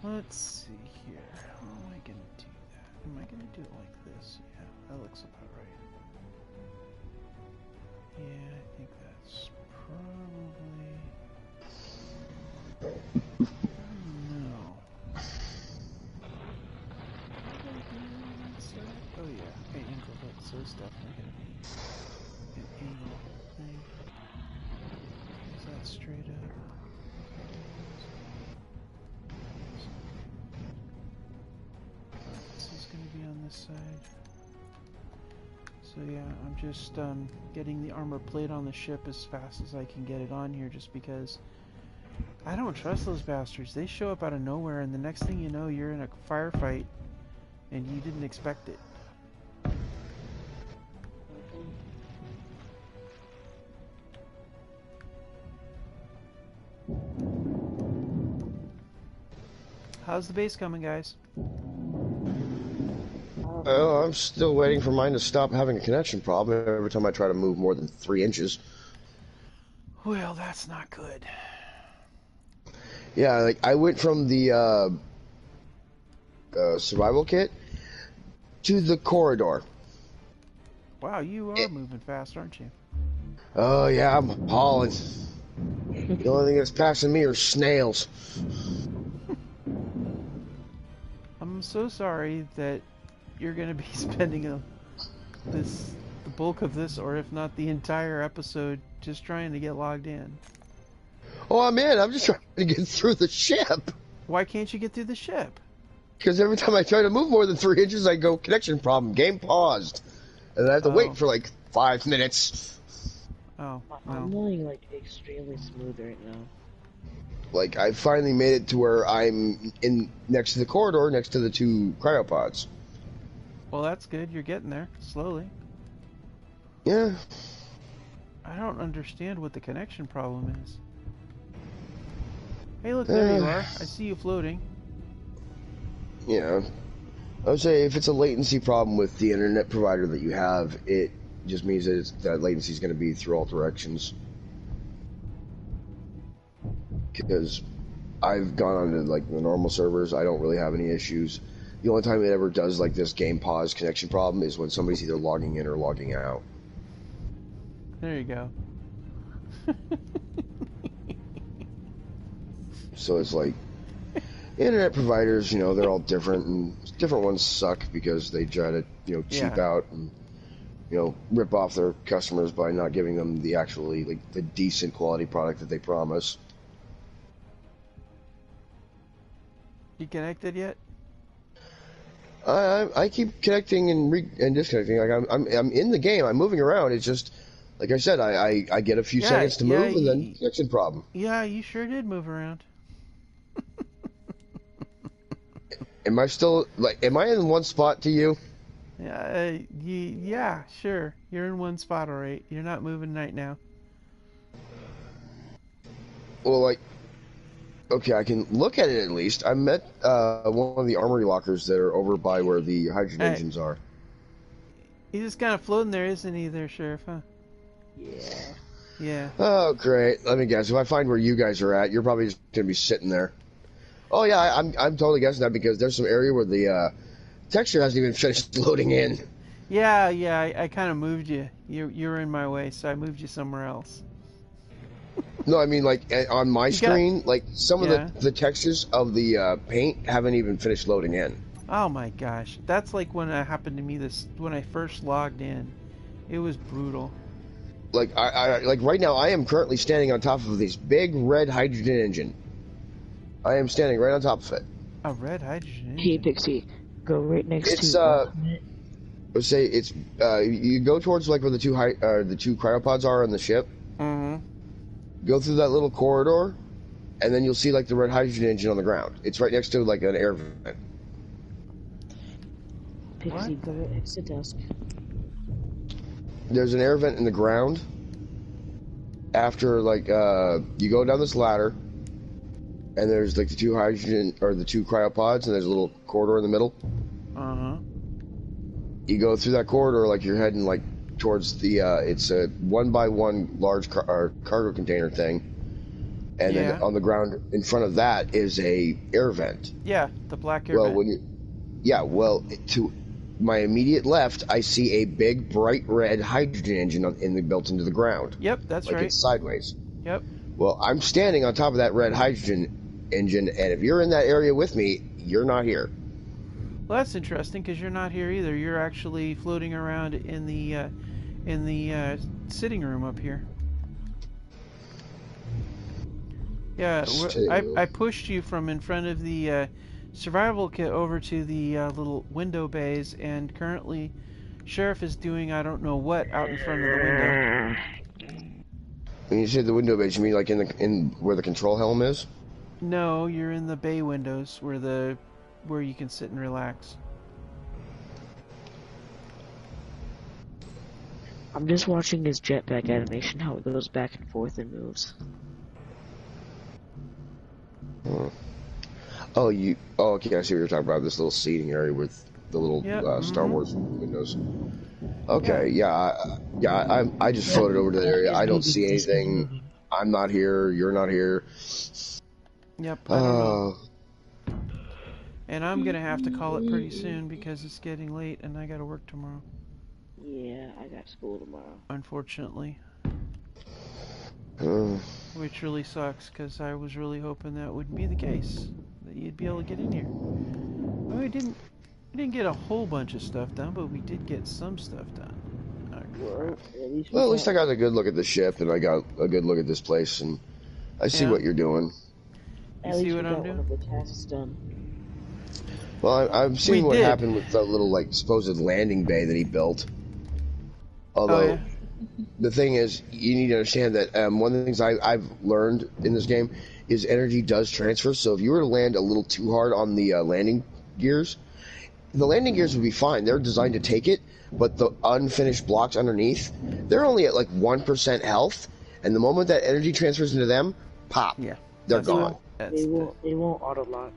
Let's see here. How am I going to do that? Am I going to do it like this? Yeah, that looks about right. Yeah, I think that's probably... No. Oh yeah, I angled it, so it's definitely going to be an angle thing. Is that straight up? This is going to be on this side. So yeah, I'm just getting the armor plate on the ship as fast as I can get it on here, just because I don't trust those bastards. They show up out of nowhere, and the next thing you know, you're in a firefight, and you didn't expect it. How's the base coming, guys? Oh, I'm still waiting for mine to stop having a connection problem every time I try to move more than 3 inches. Well, that's not good. Yeah, like I went from the survival kit to the corridor. Wow, you are moving fast, aren't you? Oh yeah, I'm hauling. The only thing that's passing me are snails. I'm so sorry that you're going to be spending the bulk of this, or if not the entire episode, just trying to get logged in. Oh, I'm in. I'm just trying to get through the ship. Why can't you get through the ship? Because every time I try to move more than 3 inches, I go connection problem, game paused, and I have to wait for like 5 minutes. Oh, I'm going like extremely smooth right now. Like I finally made it to where I'm in next to the corridor, next to the 2 cryopods. Well, that's good. You're getting there slowly. Yeah. I don't understand what the connection problem is. Hey, look, there you are. I see you floating. Yeah. I would say if it's a latency problem with the internet provider that you have, it just means that that latency is going to be through all directions. Because I've gone on to like the normal servers, I don't really have any issues. The only time it ever does like this game pause connection problem is when somebody's either logging in or logging out. There you go. So it's like, Internet providers, they're all different, and different ones suck because they try to, cheap Yeah. out and, rip off their customers by not giving them the actually, like, the decent quality product that they promise. You connected yet? I keep connecting and disconnecting. Like I'm in the game. I'm moving around. It's just, like I said, I get a few Yeah, seconds to yeah, move, and then connection problem. Yeah, you sure did move around. Am I still Am I in one spot to you? Yeah, yeah, sure. You're in one spot, all right. You're not moving right now. Well, okay, I can look at it at least. I met one of the armory lockers that are over by where the hydrogen Hey. engines are. He's just kind of floating there, isn't he, there, Sheriff? Huh? Yeah. Yeah. Oh, great. Let me guess. If I find where you guys are at, you're probably just gonna be sitting there. Oh yeah, I'm totally guessing that because there's some area where the texture hasn't even finished loading in. Yeah, I kind of moved you. You're in my way, so I moved you somewhere else. No, I mean on my screen, some Yeah. of the textures of the paint haven't even finished loading in. Oh my gosh, that's like when it happened to me when I first logged in. It was brutal. Like right now, I am currently standing on top of this big red hydrogen engine. I am standing right on top of it. A red hydrogen Hey, engine. Pixie, go right next It's to. let's say it's you go towards where the two cryopods are on the ship. Mm-hmm. Go through that little corridor, and then you'll see the red hydrogen engine on the ground. It's right next to an air vent. Pixie, What? go right next to desk. There's an air vent in the ground. After you go down this ladder, and there's the two cryopods, and there's a little corridor in the middle. Uh-huh. You go through that corridor like you're heading towards the it's a 1x1 large cargo container thing, and Yeah. then on the ground in front of that is a air vent. Yeah, the black air Well, vent. to my immediate left, I see a big bright red hydrogen engine built into the ground. Yep, that's Like right. it's sideways. Yep. Well, I'm standing on top of that red hydrogen engine, and if you're in that area with me, you're not here. Well, that's interesting because you're not here either. You're actually floating around in the sitting room up here. Yeah, Sitting room. I pushed you from in front of the survival kit over to the little window bays, and currently, Sheriff is doing I don't know what out in front of the window. When you say the window base, you mean in where the control helm is? No, you're in the bay windows where you can sit and relax. I'm just watching his jetpack animation, how it goes back and forth and moves. Oh, okay, I see what you're talking about. This little seating area with the little Yep, Star mhm. Wars windows. Okay, I just floated over to the area. I don't see anything. I'm not here. You're not here. Yep, I don't know. Uh, And I'm gonna have to call it pretty soon because it's getting late and I gotta work tomorrow. Yeah, I got school tomorrow. Unfortunately, uh, which really sucks because I was really hoping that would be the case, that you'd be able to get in here. Well, we didn't get a whole bunch of stuff done, but we did get some stuff done. Well, well, at least I got a good look at the ship, and I got a good look at this place, and I see Yeah. what you're doing. At You see least what we I'm got doing? one of the tasks done. Well, I've seen We what did. happened with the little supposed landing bay that he built. Although, Oh yeah. the thing is, you need to understand that one of the things I've learned in this game is energy does transfer. So if you were to land a little too hard on the landing gears, the landing gears would be fine. They're designed to take it, but the unfinished blocks underneath, they're only at 1% health, and the moment that energy transfers into them, pop, Yeah. they're That's gone. That's They won't auto lock.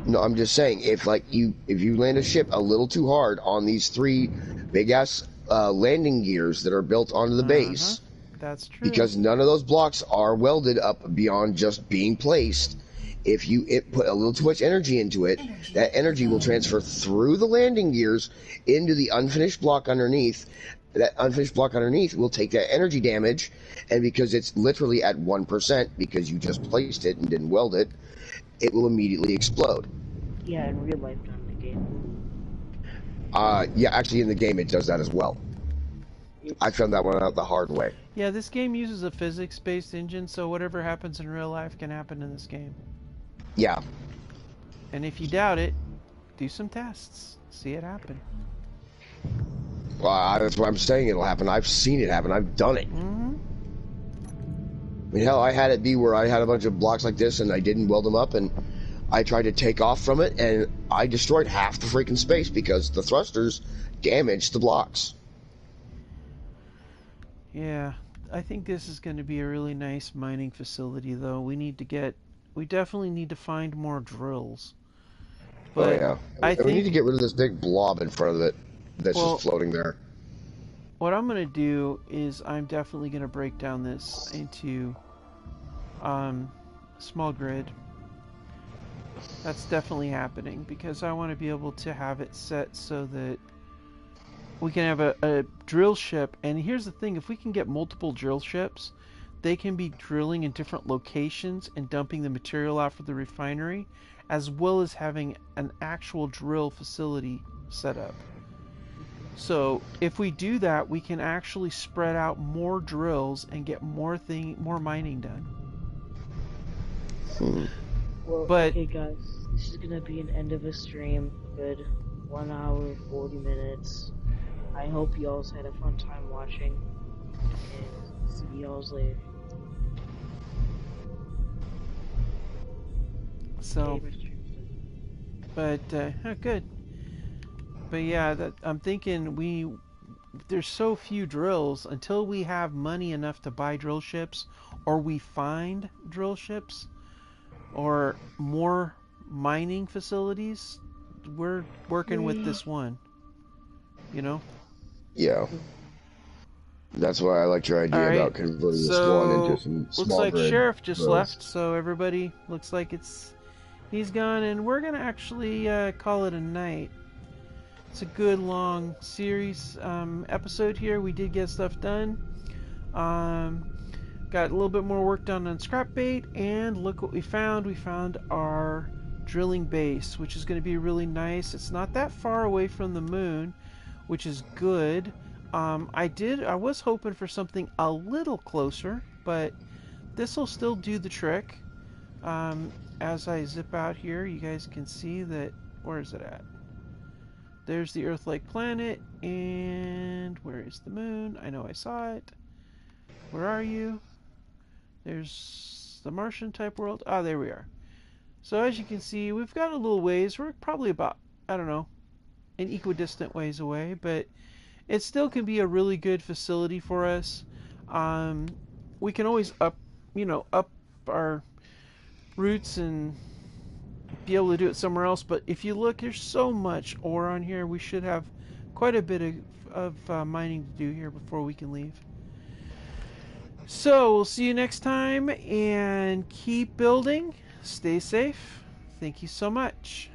No, I'm just saying, if you land a ship a little too hard on these three big ass landing gears that are built onto the base, That's true. because none of those blocks are welded up beyond just being placed. If you put a little too much energy into it, that energy will transfer through the landing gears into the unfinished block underneath. That unfinished block underneath will take that energy damage, and because it's literally at 1%, because you just placed it and didn't weld it, it will immediately explode. Yeah, in real life, not in the game. Yeah, actually in the game it does that as well. I It's found that one out the hard way. Yeah, this game uses a physics-based engine, so whatever happens in real life can happen in this game. Yeah. And if you doubt it, do some tests. See it happen. Well, that's what I'm saying. It'll happen. I've seen it happen. I've done it. Mm-hmm. I mean, hell, I had it be where I had a bunch of blocks like this and I didn't weld them up, and I tried to take off from it, and I destroyed half the freaking space because the thrusters damaged the blocks. Yeah, I think this is going to be a really nice mining facility, though. We definitely need to find more drills. But Oh yeah, I we need think to get rid of this big blob in front of it that's Well- just floating there. what I'm going to do is I'm definitely going to break down this into small grid. That's definitely happening because I want to be able to have it set so that we can have a drill ship. And here's the thing, if we can get multiple drill ships, they can be drilling in different locations and dumping the material out for the refinery, as well as having an actual drill facility set up. So if we do that, we can actually spread out more drills and get more mining done. well, But- okay, guys. This is gonna be an end of a stream. Good 1 hour 40 minutes. I hope y'all had a fun time watching, and see y'all later. So, Okay, Mr. but good. But yeah, I'm thinking there's so few drills until we have money enough to buy drill ships, or we find drill ships, or more mining facilities. We're working with this one, you know. Yeah. That's why I liked your idea All right, about converting this one so into some looks small like grid Sheriff just drills. left, so everybody looks like he's gone, and we're gonna actually call it a night. It's a good long series episode here. We did get stuff done. Got a little bit more work done on scrap bait, and look what we found. We found our drilling base, which is going to be really nice. It's not that far away from the moon, which is good. I was hoping for something a little closer, but this will still do the trick. As I zip out here, you guys can see that. Where is it at? There's the Earth-like planet, and where is the moon? I know I saw it. Where are you? There's the Martian type world. Ah, there we are. So as you can see, we've got a little ways. We're probably about, I don't know, an equidistant ways away, but it still can be a really good facility for us. We can always up our routes and be able to do it somewhere else. But if you look, there's so much ore on here. We should have quite a bit of mining to do here before we can leave. So we'll see you next time, and keep building. Stay safe. Thank you so much.